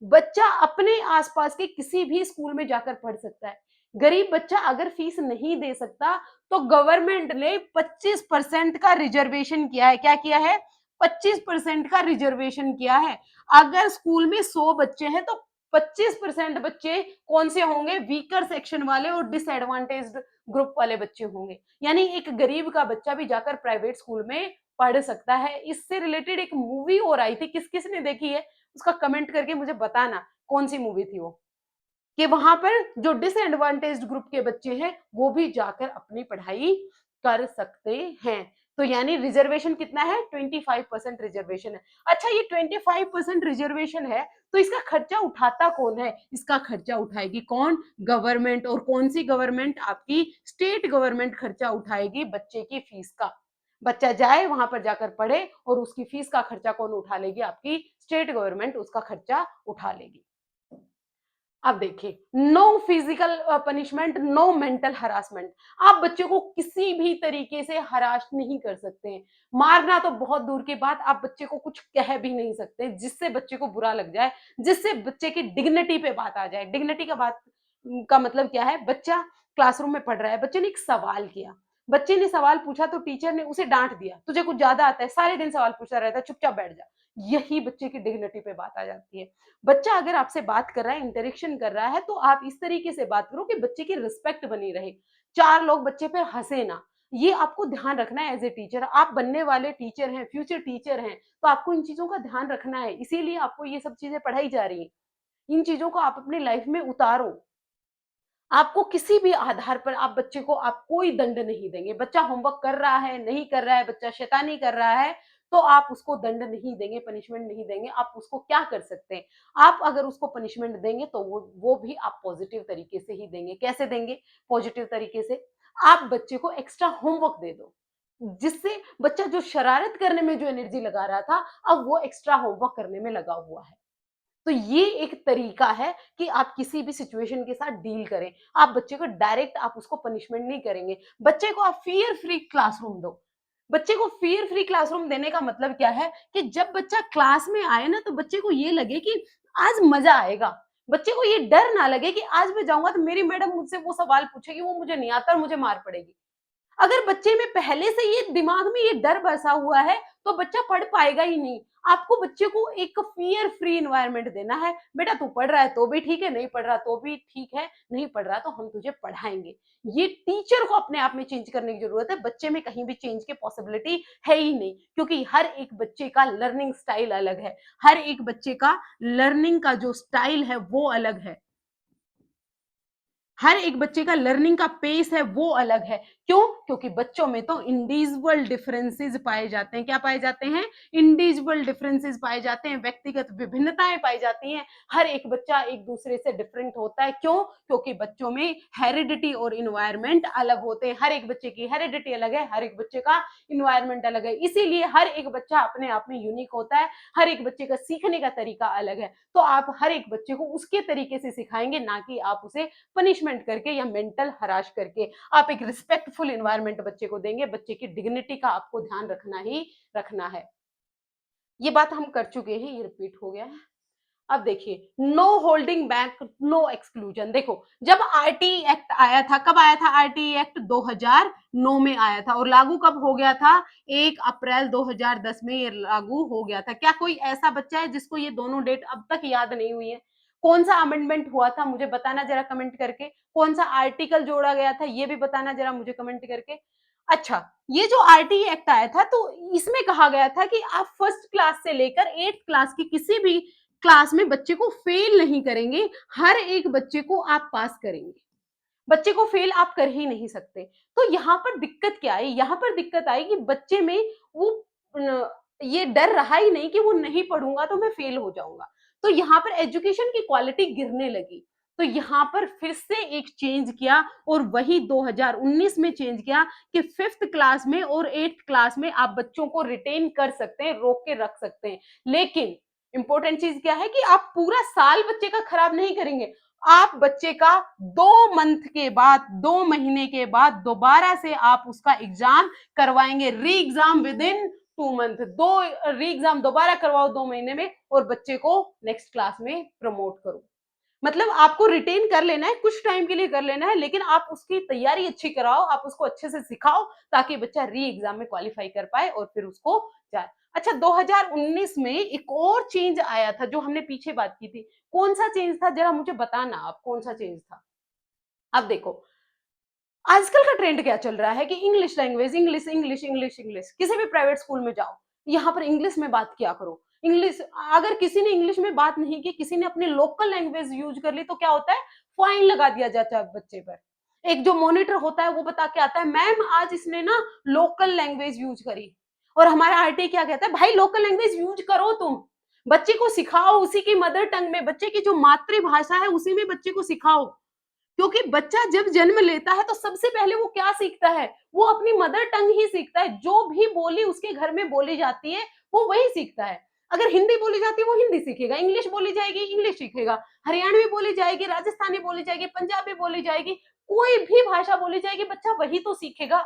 बच्चा अपने आसपास के किसी भी स्कूल में जाकर पढ़ सकता है। गरीब बच्चा अगर फीस नहीं दे सकता, तो गवर्नमेंट ने 25% का रिजर्वेशन किया है। क्या किया है? 25% का रिजर्वेशन किया है। अगर स्कूल में 100 बच्चे हैं तो 25% बच्चे कौन से होंगे? वीकर सेक्शन वाले और डिसएडवांटेज्ड ग्रुप वाले बच्चे होंगे। यानी एक गरीब का बच्चा भी जाकर प्राइवेट स्कूल में पढ़ सकता है। इससे रिलेटेड एक मूवी और आई थी, किस किस ने देखी है उसका कमेंट करके मुझे बताना, कौन सी मूवी थी वो, कि वहां पर जो डिसएडवांटेज्ड ग्रुप के बच्चे हैं वो भी जाकर अपनी पढ़ाई कर सकते हैं। तो यानी रिजर्वेशन कितना है? 25% रिजर्वेशन है। अच्छा, ये 25% रिजर्वेशन है, तो इसका खर्चा उठाता कौन है? इसका खर्चा उठाएगी कौन? गवर्नमेंट। और कौन सी गवर्नमेंट? आपकी स्टेट गवर्नमेंट खर्चा उठाएगी बच्चे की फीस का। बच्चा जाए वहां पर जाकर पढ़े, और उसकी फीस का खर्चा कौन उठा लेगी? आपकी स्टेट गवर्नमेंट उसका खर्चा उठा लेगी। अब देखिए, no physical punishment, no mental harassment. आप बच्चे को किसी भी तरीके से हरास नहीं कर सकते हैं। मारना तो बहुत दूर की बात, आप बच्चे को कुछ कह भी नहीं सकते जिससे बच्चे को बुरा लग जाए, जिससे बच्चे की डिग्निटी पे बात आ जाए। डिग्निटी का बात का मतलब क्या है? बच्चा क्लासरूम में पढ़ रहा है, बच्चे ने एक सवाल किया, बच्चे ने सवाल पूछा तो टीचर ने उसे डांट दिया, तुझे कुछ ज्यादा आता है, सारे दिन सवाल पूछता रहता है, चुपचाप बैठ जा। यही बच्चे की डिग्निटी पे बात आ जाती है। बच्चा अगर आपसे बात कर रहा है, इंटरेक्शन कर रहा है, तो आप इस तरीके से बात करो कि बच्चे की रिस्पेक्ट बनी रहे। 4 लोग बच्चे पे हँसे ना, ये आपको ध्यान रखना है एज़ ए टीचर। आप बनने वाले टीचर हैं, फ्यूचर टीचर हैं, तो आपको इन चीज़ों का ध्यान रखना है। इसीलिए आपको ये सब चीज़ें पढ़ाई जा रही हैं। इन चीज़ों को आप अपनी लाइफ में उतारो। आपको किसी भी आधार पर आप बच्चे को आप कोई दंड नहीं देंगे। बच्चा होमवर्क कर रहा है, नहीं कर रहा है, बच्चा शैतानी कर रहा है, तो आप उसको दंड नहीं देंगे, पनिशमेंट नहीं देंगे। आप उसको क्या कर सकते हैं? आप अगर उसको पनिशमेंट देंगे तो वो भी आप पॉजिटिव तरीके से ही देंगे। कैसे देंगे पॉजिटिव तरीके से? आप बच्चे को एक्स्ट्रा होमवर्क दे दो, जिससे बच्चा जो शरारत करने में जो एनर्जी लगा रहा था, अब वो एक्स्ट्रा होमवर्क करने में लगा हुआ है। तो ये एक तरीका है कि आप किसी भी सिचुएशन के साथ डील करें। आप बच्चे को डायरेक्ट आप उसको पनिशमेंट नहीं करेंगे। बच्चे को आप फ़ियर फ्री क्लासरूम दो। बच्चे को फ़ियर फ्री क्लासरूम देने का मतलब क्या है कि जब बच्चा क्लास में आए ना, तो बच्चे को ये लगे कि आज मज़ा आएगा। बच्चे को ये डर ना लगे कि आज मैं जाऊँगा तो मेरी मैडम मुझसे वो सवाल पूछेगी, वो मुझे नहीं आता और मुझे मार पड़ेगी। अगर बच्चे में पहले से ये दिमाग में ये डर बसा हुआ है, तो बच्चा पढ़ पाएगा ही नहीं। आपको बच्चे को एक फ़ियर फ्री एनवायरनमेंट देना है। बेटा तू पढ़ रहा है तो भी ठीक है, नहीं पढ़ रहा तो भी ठीक है, नहीं पढ़ रहा तो हम तुझे पढ़ाएँगे। ये टीचर को अपने आप में चेंज करने की ज़रूरत है, बच्चे में कहीं भी चेंज की पॉसिबिलिटी है ही नहीं, क्योंकि हर एक बच्चे का लर्निंग स्टाइल अलग है। हर एक बच्चे का लर्निंग का जो स्टाइल है वो अलग है। हर एक बच्चे का लर्निंग का पेस है वो अलग है। क्यों? क्योंकि बच्चों में तो इंडिविजुअल डिफरेंसेस पाए जाते हैं। क्या पाए जाते हैं? इंडिविजुअल डिफरेंसेस पाए जाते हैं, व्यक्तिगत विभिन्नताएँ पाई जाती हैं। हर एक बच्चा एक दूसरे से डिफरेंट होता है। क्यों? क्योंकि बच्चों में हेरिडिटी और एनवायरनमेंट अलग होते हैं। हर एक बच्चे की हेरिडिटी अलग है, हर एक बच्चे का एनवायरनमेंट अलग है। इसीलिए हर एक बच्चा अपने आप में यूनिक होता है। हर एक बच्चे का सीखने का तरीका अलग है। तो आप हर एक बच्चे को उसके तरीके से सिखाएँगे, ना कि आप उसे पनिशमेंट करके या मेंटल हराश करके। आप एक रिस्पेक्टफुल एनवायरनमेंट बच्चे को देंगे, बच्चे की डिग्निटी का आपको ध्यान रखना ही रखना है। ये बात हम कर चुके हैं, ये रिपीट हो गया है। अब देखिए, no holding back, no exclusion. देखो, जब आरटी एक्ट आया था, कब आया था आरटी एक्ट? 2009 में आया था और लागू कब हो गया था? 1 अप्रैल 2010 में ये लागू हो गया था। क्या कोई ऐसा बच्चा है जिसको ये दोनों डेट अब तक याद नहीं हुई है? कौन सा अमेंडमेंट हुआ था? मुझे बताना जरा कमेंट करके। कौन सा आर्टिकल जोड़ा गया था? ये भी बताना जरा मुझे कमेंट करके। अच्छा, ये जो आरटी एक्ट आया था, तो इसमें कहा गया था कि आप फर्स्ट क्लास से लेकर 8th क्लास की किसी भी क्लास में बच्चे को फेल नहीं करेंगे, हर एक बच्चे को आप पास करेंगे। बच्चे को फेल आप कर ही नहीं सकते। तो यहाँ पर दिक्कत क्या आई? यहाँ पर दिक्कत आई कि बच्चे में वो न ये डर रहा ही नहीं कि वो नहीं पढ़ूँगा तो मैं फेल हो जाऊँगा। तो यहाँ पर एजुकेशन की क्वालिटी गिरने लगी। तो यहाँ पर फिर से एक चेंज किया और वही 2019 में चेंज किया कि 5th क्लास में और 8th क्लास में आप बच्चों को रिटेन कर सकते हैं, रोक के रख सकते हैं। लेकिन इम्पोर्टेंट चीज़ क्या है कि आप पूरा साल बच्चे का खराब नहीं करेंगे। आप बच्चे का 2 मंथ के बाद, 2 महीने के बाद दोबारा से आप उसका एग्जाम करवाएंगे, री एग्जाम विद इन 2 मंथ। 2 री एग्जाम दोबारा करवाओ 2 महीने में और बच्चे को नेक्स्ट क्लास में प्रमोट करो। मतलब आपको रिटेन कर लेना है, कुछ टाइम के लिए कर लेना है, लेकिन आप उसकी तैयारी अच्छी कराओ, आप उसको अच्छे से सिखाओ ताकि बच्चा री एग्जाम में क्वालिफाई कर पाए और फिर उसको जाए। अच्छा, 2019 में एक और चेंज आया था जो हमने पीछे बात की थी। कौन सा चेंज था? जरा मुझे बताना आप, कौन सा चेंज था? अब देखो, आजकल का ट्रेंड क्या चल रहा है कि English language, English English English English. किसी भी प्राइवेट स्कूल में जाओ, यहाँ पर इंग्लिश में बात किया करो। इंग्लिश, अगर किसी ने इंग्लिश में बात नहीं की, किसी ने अपनी लोकल लैंग्वेज यूज कर ली, तो क्या होता है? फाइन लगा दिया जाता है बच्चे पर। एक जो मॉनिटर होता है वो बता के आता है, मैम आज इसने ना लोकल लैंग्वेज यूज करी। और हमारा आरटी क्या कहता है? भाई लोकल लैंग्वेज यूज करो तुम, बच्चे को सिखाओ उसी की मदर टंग में, बच्चे की जो मातृभाषा है उसी में बच्चे को सिखाओ। क्योंकि बच्चा जब जन्म लेता है तो सबसे पहले वो क्या सीखता है? वो अपनी मदर टंग ही सीखता है। जो भी बोली उसके घर में बोली जाती है, वो वही सीखता है। अगर हिंदी बोली जाती है वो हिंदी सीखेगा, इंग्लिश बोली जाएगी इंग्लिश सीखेगा, हरियाणवी बोली जाएगी, राजस्थानी बोली जाएगी, पंजाबी बोली जाएगी, कोई भी भाषा बोली जाएगी, बच्चा वही तो सीखेगा।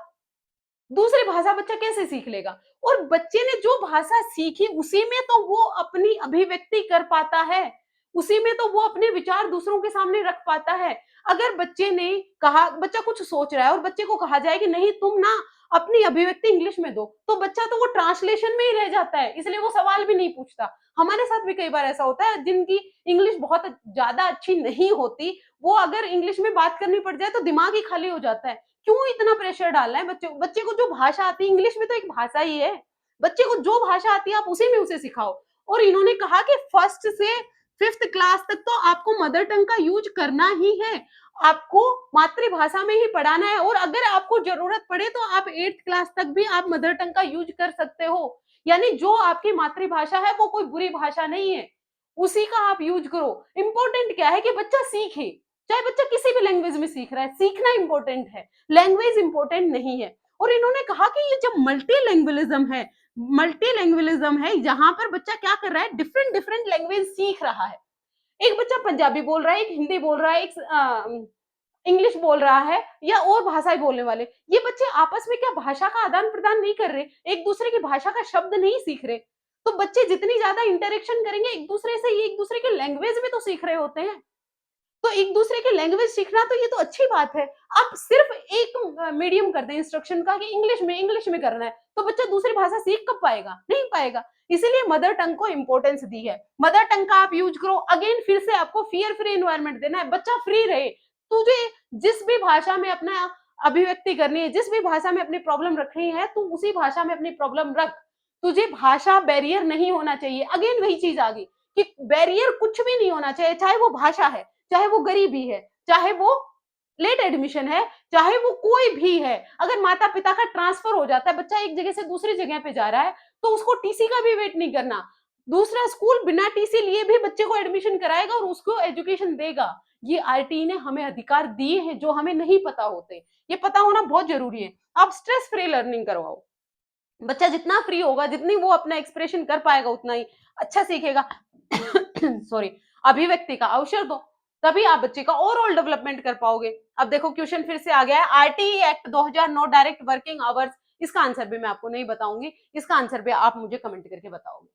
दूसरी भाषा बच्चा कैसे सीख लेगा? और बच्चे ने जो भाषा सीखी उसी में तो वो अपनी अभिव्यक्ति कर पाता है, उसी में तो वो अपने विचार दूसरों के सामने रख पाता है। अगर बच्चे ने कहा, बच्चा कुछ सोच रहा है और बच्चे को कहा जाए कि नहीं तुम ना अपनी अभिव्यक्ति इंग्लिश में दो, तो बच्चा तो वो ट्रांसलेशन में ही रह जाता है, इसलिए वो सवाल भी नहीं पूछता। हमारे साथ भी कई बार ऐसा होता है, जिनकी इंग्लिश बहुत ज्यादा अच्छी नहीं होती, वो अगर इंग्लिश में बात करनी पड़ जाए तो दिमाग ही खाली हो जाता है। क्यों इतना प्रेशर डालना है बच्चे, बच्चे को जो भाषा आती है, इंग्लिश भी तो एक भाषा ही है, बच्चे को जो भाषा आती है आप उसी में उसे सिखाओ। और इन्होंने कहा कि फर्स्ट से फिफ्थ क्लास तक तो आपको मदर टंग का यूज करना ही है, आपको मातृभाषा में ही पढ़ाना है, और अगर आपको जरूरत पड़े तो आप एट्थ क्लास तक भी आप मदर टंग का यूज कर सकते हो। यानी जो आपकी मातृभाषा है वो कोई बुरी भाषा नहीं है, उसी का आप यूज करो। इंपॉर्टेंट क्या है कि बच्चा सीखे, चाहे बच्चा किसी भी लैंग्वेज में सीख रहा है, सीखना इंपॉर्टेंट है, लैंग्वेज इंपॉर्टेंट नहीं है। और इन्होंने कहा कि ये जब मल्टी लैंग्वेलिज्म है, जहां पर बच्चा क्या कर रहा है, डिफरेंट डिफरेंट लैंग्वेज सीख रहा है। एक बच्चा पंजाबी बोल रहा है, एक हिंदी बोल रहा है, एक इंग्लिश बोल रहा है, या और भाषाएं बोलने वाले, ये बच्चे आपस में क्या भाषा का आदान प्रदान नहीं कर रहे, एक दूसरे की भाषा का शब्द नहीं सीख रहे। तो बच्चे जितनी ज्यादा इंटरेक्शन करेंगे एक दूसरे से, ये एक दूसरे के लैंग्वेज भी तो सीख रहे होते हैं। तो एक दूसरे की लैंग्वेज सीखना तो ये तो अच्छी बात है। आप सिर्फ एक मीडियम कर दें इंस्ट्रक्शन का कि इंग्लिश में करना है, तो बच्चा दूसरी भाषा सीख कब पाएगा? नहीं पाएगा। इसीलिए मदर टंग को इंपॉर्टेंस दी है। मदर टंग का आप यूज करो। अगेन फिर से आपको फियर फ्री एनवायरनमेंट देना है, बच्चा फ्री रहे। तुझे जिस भी भाषा में अपना अभिव्यक्ति करनी है, जिस भी भाषा में अपनी प्रॉब्लम रखनी है, तू उसी भाषा में अपनी प्रॉब्लम रख। तुझे भाषा बैरियर नहीं होना चाहिए। अगेन वही चीज आ गई कि बैरियर कुछ भी नहीं होना चाहिए, चाहे वो भाषा है, चाहे वो गरीबी है, चाहे वो लेट एडमिशन है, चाहे वो कोई भी है। अगर माता पिता का ट्रांसफर हो जाता है, बच्चा एक जगह से दूसरी जगह पे जा रहा है, तो उसको टीसी का भी वेट नहीं करना। दूसरा स्कूल बिना टीसी लिए भी बच्चे को एडमिशन कराएगा और उसको एजुकेशन देगा। ये आरटीई ने हमें अधिकार दिए हैं जो हमें नहीं पता होते, ये पता होना बहुत जरूरी है। आप स्ट्रेस फ्री लर्निंग करवाओ, बच्चा जितना फ्री होगा, जितनी वो अपना एक्सप्रेशन कर पाएगा, उतना ही अच्छा सीखेगा। सॉरी, अभिव्यक्ति का अवसर दो, तभी आप बच्चे का ओवरऑल डेवलपमेंट कर पाओगे। अब देखो क्वेश्चन फिर से आ गया है, RTE act 2009 direct working hours. इसका आंसर भी मैं आपको नहीं बताऊंगी, इसका आंसर भी आप मुझे कमेंट करके बताओगे।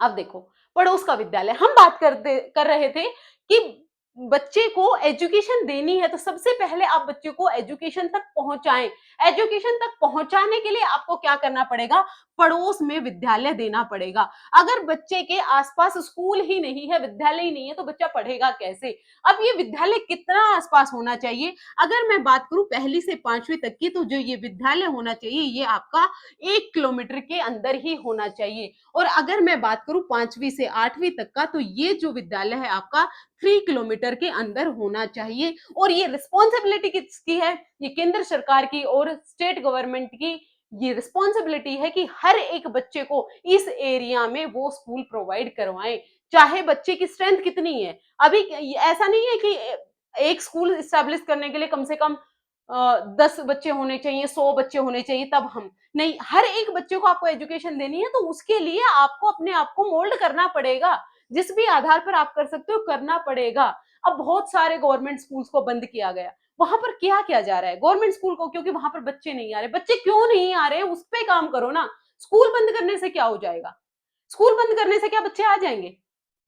अब देखो, पड़ोस का विद्यालय, हम बात कर रहे थे कि बच्चे को एजुकेशन देनी है, तो सबसे पहले आप बच्चे को एजुकेशन तक पहुंचाएं। एजुकेशन तक पहुंचाने के लिए आपको क्या करना पड़ेगा? पड़ोस में विद्यालय देना पड़ेगा। अगर बच्चे के आसपास स्कूल ही नहीं है, विद्यालय ही नहीं है, तो बच्चा पढ़ेगा कैसे? अब ये विद्यालय कितना आसपास होना चाहिए? अगर मैं बात करूं पहली से पांचवी तक की, तो जो ये विद्यालय होना चाहिए, ये आपका 1 किलोमीटर के अंदर ही होना चाहिए। और अगर मैं बात करूं पांचवी से आठवीं तक का, तो ये जो विद्यालय है आपका 3 किलोमीटर के अंदर होना चाहिए। और ये रिस्पॉन्सिबिलिटी किसकी है? ये केंद्र सरकार की और स्टेट गवर्नमेंट की ये रिस्पॉन्सिबिलिटी है कि हर एक बच्चे को इस एरिया में वो स्कूल प्रोवाइड करवाएं, चाहे बच्चे की स्ट्रेंथ कितनी है। अभी ऐसा नहीं है कि एक स्कूल स्टैब्लिश करने के लिए कम से कम 10 बच्चे होने चाहिए, 100 बच्चे होने चाहिए, तब हम नहीं, हर एक बच्चे को आपको एजुकेशन देनी है, तो उसके लिए आपको अपने आप को मोल्ड करना पड़ेगा। जिस भी आधार पर आप कर सकते हो करना पड़ेगा। अब बहुत सारे गवर्नमेंट स्कूल्स को बंद किया गया, वहां पर क्या किया जा रहा है? गवर्नमेंट स्कूल को, क्योंकि वहां पर बच्चे नहीं आ रहे। बच्चे क्यों नहीं आ रहे हैं, उस पर काम करो ना। स्कूल बंद करने से क्या हो जाएगा? स्कूल बंद करने से क्या बच्चे आ जाएंगे?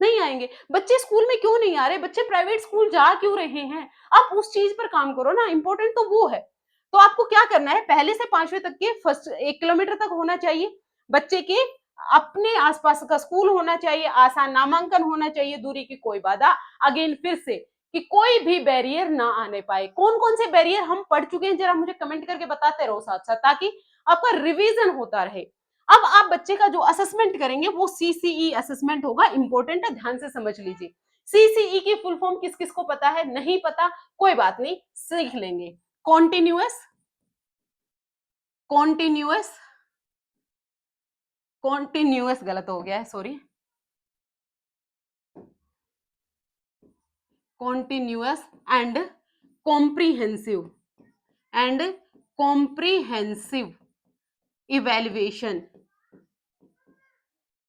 नहीं आएंगे। बच्चे स्कूल में क्यों नहीं आ रहे, बच्चे प्राइवेट स्कूल जा क्यों रहे हैं? आप उस चीज पर काम करो ना, इंपॉर्टेंट तो वो है। तो आपको क्या करना है, पहले से पांचवी तक के फर्स्ट 1 किलोमीटर तक होना चाहिए बच्चे के, अपने आसपास का स्कूल होना चाहिए, आसान नामांकन होना चाहिए, दूरी की कोई बाधा। अगेन फिर से कि कोई भी बैरियर ना आने पाए। कौन कौन से बैरियर हम पढ़ चुके हैं, जरा मुझे कमेंट करके बताते रहो साथ साथ, ताकि आपका रिवीजन होता रहे। अब आप बच्चे का जो असेसमेंट करेंगे वो सीसीई असेसमेंट होगा, इंपॉर्टेंट है, ध्यान से समझ लीजिए। सीसीई की फुल फॉर्म किस किस को पता है? नहीं पता, कोई बात नहीं, सीख लेंगे। कॉन्टिन्यूअस कॉन्टिन्यूअस कॉन्टिन्यूअस गलत हो गया है, sorry. Continuous and comprehensive and comprehensive evaluation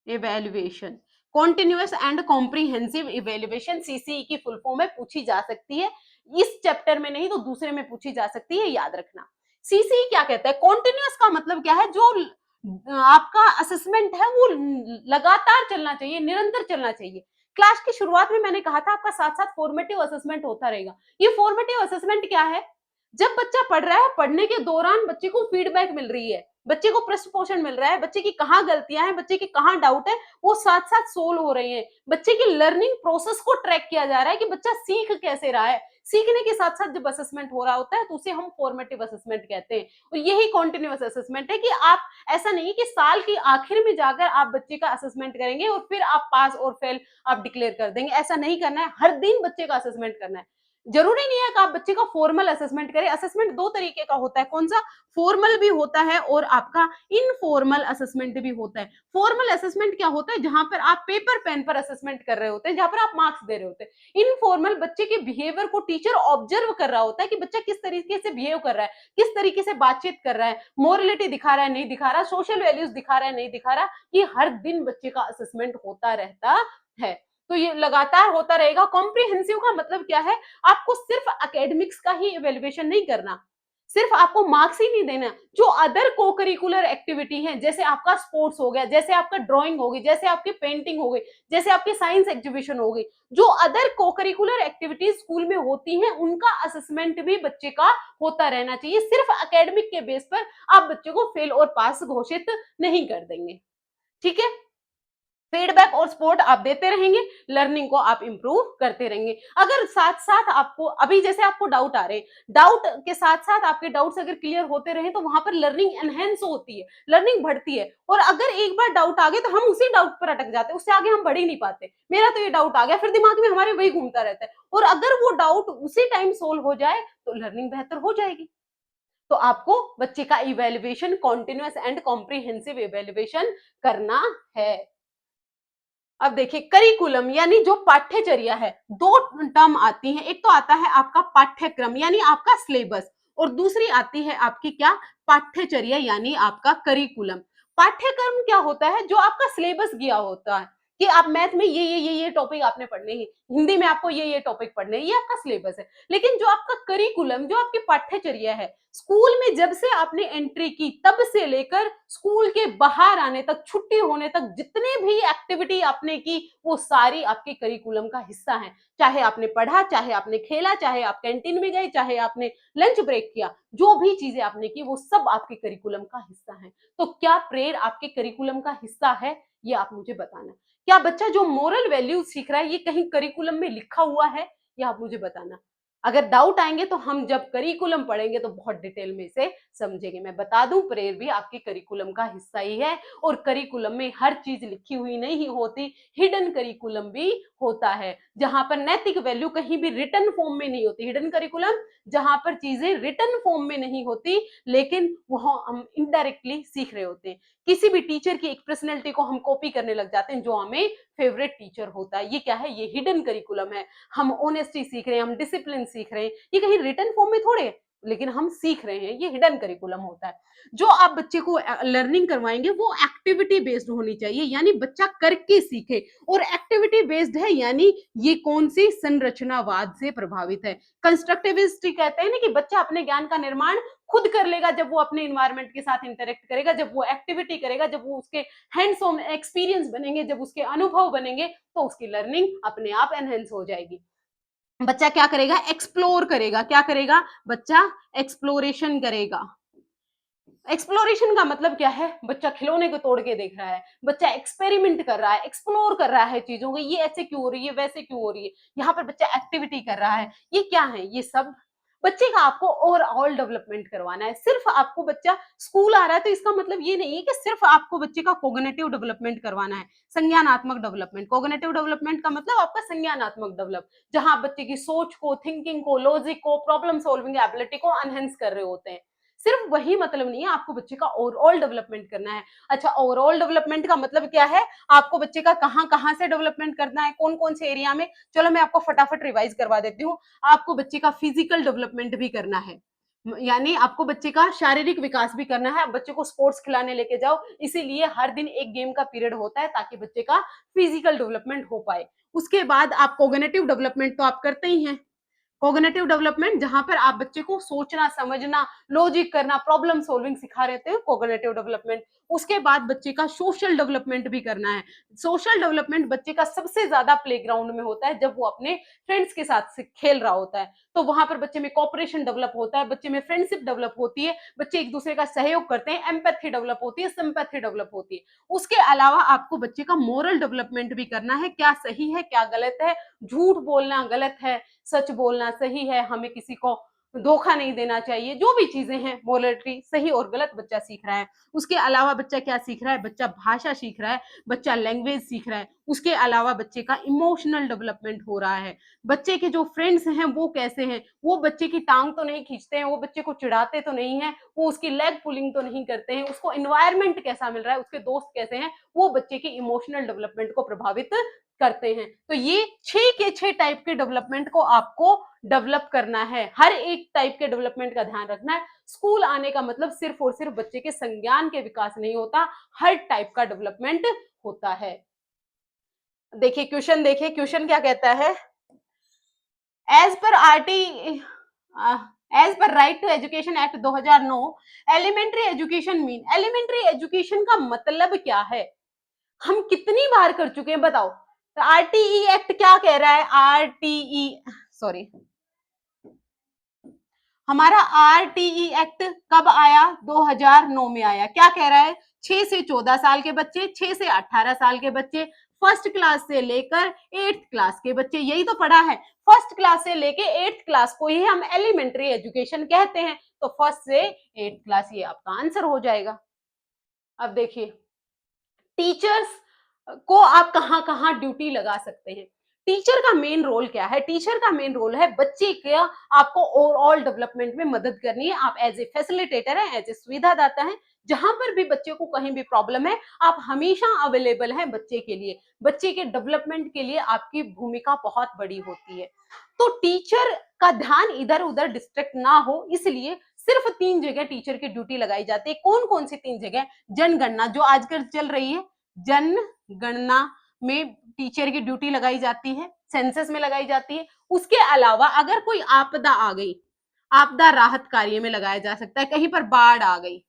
evaluation, continuous and comprehensive evaluation CCE की फुल फॉर्म में पूछी जा सकती है। इस चैप्टर में नहीं तो दूसरे में पूछी जा सकती है, याद रखना। सीसीई क्या कहता है? कॉन्टिन्यूअस का मतलब क्या है? जो आपका असेसमेंट है वो लगातार चलना चाहिए, निरंतर चलना चाहिए। क्लास की शुरुआत में मैंने कहा था आपका साथ साथ फॉर्मेटिव असेसमेंट होता रहेगा। ये फॉर्मेटिव असेसमेंट क्या है? जब बच्चा पढ़ रहा है, पढ़ने के दौरान बच्चे को फीडबैक मिल रही है, बच्चे को प्रश्न पोषण मिल रहा है, बच्चे की कहाँ गलतियां हैं, बच्चे की कहाँ डाउट है, वो साथ साथ सोल्व हो रही है। बच्चे की लर्निंग प्रोसेस को ट्रैक किया जा रहा है कि बच्चा सीख कैसे रहा है। सीखने के साथ साथ जब असेसमेंट हो रहा होता है तो उसे हम फॉर्मेटिव असेसमेंट कहते हैं। और यही कॉन्टिन्यूअस असेसमेंट है कि आप, ऐसा नहीं कि साल के आखिर में जाकर आप बच्चे का असेसमेंट करेंगे और फिर आप पास और फेल आप डिक्लेयर कर देंगे। ऐसा नहीं करना है, हर दिन बच्चे का असेसमेंट करना है। जरूरी नहीं है कि आप बच्चे का फॉर्मल असेसमेंट करें। असेसमेंट दो तरीके का होता है, कौन सा? फॉर्मल भी होता है और आपका इनफॉर्मल असेसमेंट भी होता है। फॉर्मल असेसमेंट क्या होता है? जहां पर आप पेपर पेन पर असेसमेंट कर रहे होते हैं, जहां पर आप मार्क्स दे रहे होते हैं। इनफॉर्मल बच्चे के बिहेवियर को टीचर ऑब्जर्व कर रहा होता है कि बच्चा किस तरीके से बिहेव कर रहा है, किस तरीके से बातचीत कर रहा है, मोरलिटी दिखा रहा है नहीं दिखा रहा, सोशल वैल्यूज दिखा रहा है नहीं दिखा रहा। ये हर दिन बच्चे का असेसमेंट होता रहता है। तो ये लगातार होता रहेगा। कॉम्प्रिहेंसिव का मतलब क्या है? आपको सिर्फ एकेडमिक्स का ही इवेल्युएशन नहीं करना, सिर्फ आपको मार्क्स ही नहीं देना। जो अदर को करिकुलर एक्टिविटी है, जैसे आपका स्पोर्ट्स हो गया, जैसे आपका ड्राइंग हो गई, जैसे आपकी पेंटिंग हो गई, जैसे आपकी साइंस एग्जीबिशन हो गई, जो अदर को करिकुलर एक्टिविटीज स्कूल में होती हैं, उनका असेसमेंट भी बच्चे का होता रहना चाहिए। सिर्फ एकेडमिक के बेस पर आप बच्चे को फेल और पास घोषित नहीं कर देंगे। ठीक है? फीडबैक और सपोर्ट आप देते रहेंगे, लर्निंग को आप इंप्रूव करते रहेंगे। अगर साथ साथ आपको, अभी जैसे आपको डाउट आ रहे हैं, डाउट के साथ साथ आपके डाउट्स अगर क्लियर होते रहे तो वहां पर लर्निंग एनहेंस होती है, लर्निंग बढ़ती है। और अगर एक बार डाउट आ गए तो हम उसी डाउट पर अटक जाते हैं, उससे आगे हम बढ़ ही नहीं पाते। मेरा तो ये डाउट आ गया, फिर दिमाग में हमारे वही घूमता रहता है। और अगर वो डाउट उसी टाइम सोल्व हो जाए तो लर्निंग बेहतर हो जाएगी। तो आपको बच्चे का evaluation continuous and comprehensive evaluation करना है। अब देखिए, करिकुलम यानी जो पाठ्यचर्या है, दो टर्म आती हैं। एक तो आता है आपका पाठ्यक्रम यानी आपका सिलेबस, और दूसरी आती है आपकी क्या? पाठ्यचर्या यानी आपका करिकुलम। पाठ्यक्रम क्या होता है? जो आपका सिलेबस गया होता है कि आप मैथ में ये टॉपिक आपने पढ़ने हैं, हिंदी में आपको ये टॉपिक पढ़ने हैं, ये आपका सिलेबस है। लेकिन जो आपका करिकुलम, जो आपकी पाठ्यचर्या है, स्कूल में जब से आपने एंट्री की तब से लेकर स्कूल के बाहर आने तक, छुट्टी होने तक, जितने भी एक्टिविटी आपने की वो सारी आपके करिकुलम का हिस्सा है। चाहे आपने पढ़ा, चाहे आपने खेला, चाहे आप कैंटीन में गए, चाहे आपने लंच ब्रेक किया, जो भी चीजें आपने की वो सब आपके करिकुलम का हिस्सा है। तो क्या प्रेयर आपके करिकुलम का हिस्सा है? ये आप मुझे बताना। क्या बच्चा जो मोरल वैल्यूज सीख रहा है ये कहीं करिकुलम में लिखा हुआ है? ये आप मुझे बताना। अगर डाउट आएंगे तो हम जब करिकुलम पढ़ेंगे तो बहुत डिटेल में इसे समझेंगे। मैं बता दूं, प्रेयर भी आपके करिकुलम का हिस्सा ही है। और करिकुलम में हर चीज लिखी हुई नहीं होती, हिडन करिकुलम भी होता है, जहां पर नैतिक वैल्यू कहीं भी रिटन फॉर्म में नहीं होती। हिडन करिकुलम जहां पर चीजें रिटन फॉर्म में नहीं होती, लेकिन वह हम इनडायरेक्टली सीख रहे होते हैं। किसी भी टीचर की एक पर्सनैलिटी को हम कॉपी करने लग जाते हैं, जो हमें फेवरेट टीचर होता है। ये क्या है? ये हिडन करिकुलम है। हम ऑनेस्टी सीख रहे हैं, हम डिसिप्लिन सीख रहे हैं, ये कहीं रिटन फॉर्म में थोड़े है, लेकिन हम सीख रहे हैं। ये हिडन करिकुलम होता है। जो आप बच्चे को लर्निंग करवाएंगे वो एक्टिविटी बेस्ड होनी चाहिए, यानी बच्चा करके सीखे। और एक्टिविटी बेस्ड है यानी ये कौन सी? संरचनावाद से प्रभावित है। कंस्ट्रक्टिविस्ट कहते हैं ना कि बच्चा अपने ज्ञान का निर्माण खुद कर लेगा जब वो अपने इन्वायरमेंट के साथ इंटरेक्ट करेगा, जब वो एक्टिविटी करेगा, जब वो उसके हैंड्स ऑन एक्सपीरियंस बनेंगे, जब उसके अनुभव बनेंगे, तो उसकी लर्निंग अपने आप एनहेंस हो जाएगी। बच्चा क्या करेगा? एक्सप्लोर करेगा। क्या करेगा? बच्चा एक्सप्लोरेशन करेगा। एक्सप्लोरेशन का मतलब क्या है? बच्चा खिलौने को तोड़ के देख रहा है, बच्चा एक्सपेरिमेंट कर रहा है, एक्सप्लोर कर रहा है चीजों को, ये ऐसे क्यों हो रही है, वैसे क्यों हो रही है। यहाँ पर बच्चा एक्टिविटी कर रहा है। ये क्या है? ये सब बच्चे का आपको ओवरऑल डेवलपमेंट करवाना है। सिर्फ आपको बच्चा स्कूल आ रहा है तो इसका मतलब ये नहीं है कि सिर्फ आपको बच्चे का कोग्निटिव डेवलपमेंट करवाना है, संज्ञानात्मक डेवलपमेंट। कोग्निटिव डेवलपमेंट का मतलब आपका संज्ञानात्मक डेवलप, जहां आप बच्चे की सोच को, थिंकिंग को, लॉजिक को, प्रॉब्लम सॉल्विंग एबिलिटी को एनहेंस कर रहे होते हैं। सिर्फ वही मतलब नहीं है, आपको बच्चे का ओवरऑल डेवलपमेंट करना है। अच्छा, ओवरऑल डेवलपमेंट का मतलब क्या है? आपको बच्चे का कहां कहां से डेवलपमेंट करना है, कौन कौन से एरिया में। चलो मैं आपको फटाफट रिवाइज करवा देती हूँ। आपको बच्चे का फिजिकल डेवलपमेंट भी करना है, यानी आपको बच्चे का शारीरिक विकास भी करना है, आप बच्चे को स्पोर्ट्स खिलाने लेके जाओ, इसीलिए हर दिन एक गेम का पीरियड होता है ताकि बच्चे का फिजिकल डेवलपमेंट हो पाए। उसके बाद आप कोग्निटिव डेवलपमेंट तो आप करते ही हैं। कोग्निटिव डेवलपमेंट जहां पर आप बच्चे को सोचना, समझना, लॉजिक करना, प्रॉब्लम सॉल्विंग सिखा रहे थे, कोग्निटिव डेवलपमेंट। उसके बाद बच्चे का सोशल डेवलपमेंट भी करना है। सोशल डेवलपमेंट बच्चे का सबसे ज्यादा प्लेग्राउंड में होता है जब वो अपने फ्रेंड्स के साथ खेल रहा होता है, तो वहां पर बच्चे में कॉपरेशन डेवलप होता है, बच्चे में फ्रेंडशिप डेवलप होती है, बच्चे एक दूसरे का सहयोग करते हैं, एम्पैथी डेवलप होती है, सिंपैथी डेवलप होती है। उसके अलावा आपको बच्चे का मोरल डेवलपमेंट भी करना है, क्या सही है क्या गलत है, झूठ बोलना गलत है, सच बोलना सही है, हमें किसी को धोखा नहीं देना चाहिए, जो भी चीजें हैं मोरलिटी सही और गलत बच्चा सीख रहा है। उसके अलावा बच्चा क्या सीख रहा है, बच्चा भाषा सीख रहा है, बच्चा लैंग्वेज सीख रहा है। उसके अलावा बच्चे का इमोशनल डेवलपमेंट हो रहा है, बच्चे के जो फ्रेंड्स हैं वो कैसे हैं, वो बच्चे की टांग तो नहीं खींचते हैं, वो बच्चे को चिढ़ाते तो नहीं है, वो उसकी लेग पुलिंग तो नहीं करते हैं, उसको एनवायरमेंट कैसा मिल रहा है, उसके दोस्त कैसे हैं, वो बच्चे के इमोशनल डेवलपमेंट को प्रभावित करते हैं। तो ये 6 के 6 टाइप के डेवलपमेंट को आपको डेवलप करना है, हर एक टाइप के डेवलपमेंट का ध्यान रखना है। स्कूल आने का मतलब सिर्फ और सिर्फ बच्चे के संज्ञान के विकास नहीं होता, हर टाइप का डेवलपमेंट होता है। देखिए क्वेश्चन, देखिए क्वेश्चन क्या कहता है, as per RT as per right to education act 2009 elementary education mean, elementary education का मतलब क्या है, हम कितनी बार कर चुके हैं बताओ। आरटीई एक्ट क्या कह रहा है, आरटीई सॉरी, हमारा आरटीई एक्ट कब आया, 2009 में आया। क्या कह रहा है, 6 से 14 साल के बच्चे, 6 से 18 साल के बच्चे, फर्स्ट क्लास से लेकर 8th क्लास के बच्चे, यही तो पढ़ा है। फर्स्ट क्लास से लेके 8th क्लास को ही हम एलिमेंट्री एजुकेशन कहते हैं, तो फर्स्ट से 8th क्लास ये आपका आंसर हो जाएगा। अब देखिए टीचर्स को आप कहां कहां ड्यूटी लगा सकते हैं। टीचर का मेन रोल क्या है, टीचर का मेन रोल है बच्चे के आपको ओवरऑल डेवलपमेंट में मदद करनी है। आप एज ए फैसिलिटेटर है, एज ए सुविधादाता है, जहां पर भी बच्चे को कहीं भी प्रॉब्लम है आप हमेशा अवेलेबल हैं बच्चे के लिए, बच्चे के डेवलपमेंट के लिए आपकी भूमिका बहुत बड़ी होती है। तो टीचर का ध्यान इधर उधर डिस्ट्रैक्ट ना हो, इसलिए सिर्फ 3 जगह टीचर की ड्यूटी लगाई जाती है। कौन कौन सी 3 जगह, जनगणना जो आजकल चल रही है, जनगणना में टीचर की ड्यूटी लगाई जाती है, सेंसस में लगाई जाती है। उसके अलावा अगर कोई आपदा आ गई, आपदा राहत कार्य में लगाया जा सकता है, कहीं पर बाढ़ आ गई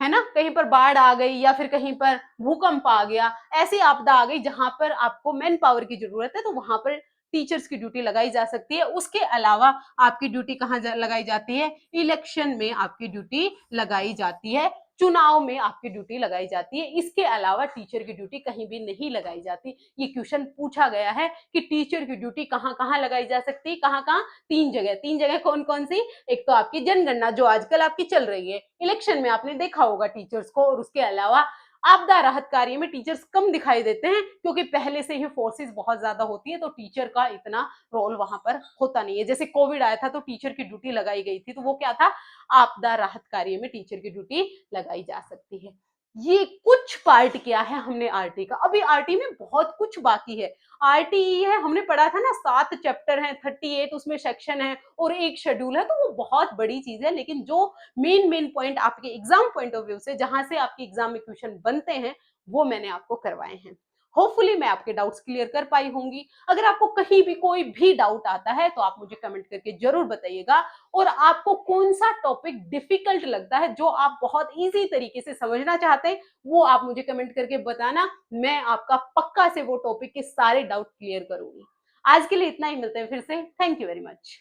है ना, कहीं पर बाढ़ आ गई या फिर कहीं पर भूकंप आ गया, ऐसी आपदा आ गई जहां पर आपको मैन पावर की जरूरत है, तो वहां पर टीचर्स की ड्यूटी लगाई जा सकती है। उसके अलावा आपकी ड्यूटी कहाँ लगाई जाती है, इलेक्शन में आपकी ड्यूटी लगाई जाती है, चुनाव में आपकी ड्यूटी लगाई जाती है। इसके अलावा टीचर की ड्यूटी कहीं भी नहीं लगाई जाती। ये क्वेश्चन पूछा गया है कि टीचर की ड्यूटी कहाँ कहाँ लगाई जा सकती है, कहाँ कहाँ, 3 जगह। 3 जगह कौन कौन सी, एक तो आपकी जनगणना जो आजकल आपकी चल रही है, इलेक्शन में आपने देखा होगा टीचर्स को, और उसके अलावा आपदा राहत कार्य में टीचर्स कम दिखाई देते हैं क्योंकि पहले से ही फोर्सेस बहुत ज्यादा होती है, तो टीचर का इतना रोल वहां पर होता नहीं है। जैसे कोविड आया था तो टीचर की ड्यूटी लगाई गई थी, तो वो क्या था, आपदा राहत कार्य में टीचर की ड्यूटी लगाई जा सकती है। ये कुछ पार्ट किया है हमने आरटी का, अभी आरटी में बहुत कुछ बाकी है। आरटीई है, हमने पढ़ा था ना, 7 चैप्टर हैं, 38 उसमें सेक्शन है और एक शेड्यूल है, तो वो बहुत बड़ी चीज है। लेकिन जो मेन पॉइंट आपके एग्जाम पॉइंट ऑफ व्यू से, जहां से आपके एग्जाम में क्वेश्चन बनते हैं, वो मैंने आपको करवाए हैं। होपफुली मैं आपके डाउट्स क्लियर कर पाई होंगी। अगर आपको कहीं भी कोई भी डाउट आता है तो आप मुझे कमेंट करके जरूर बताइएगा, और आपको कौन सा टॉपिक डिफिकल्ट लगता है, जो आप बहुत इजी तरीके से समझना चाहते हैं, वो आप मुझे कमेंट करके बताना। मैं आपका पक्का से वो टॉपिक के सारे डाउट क्लियर करूंगी। आज के लिए इतना ही, मिलते हैं फिर से। Thank you very much.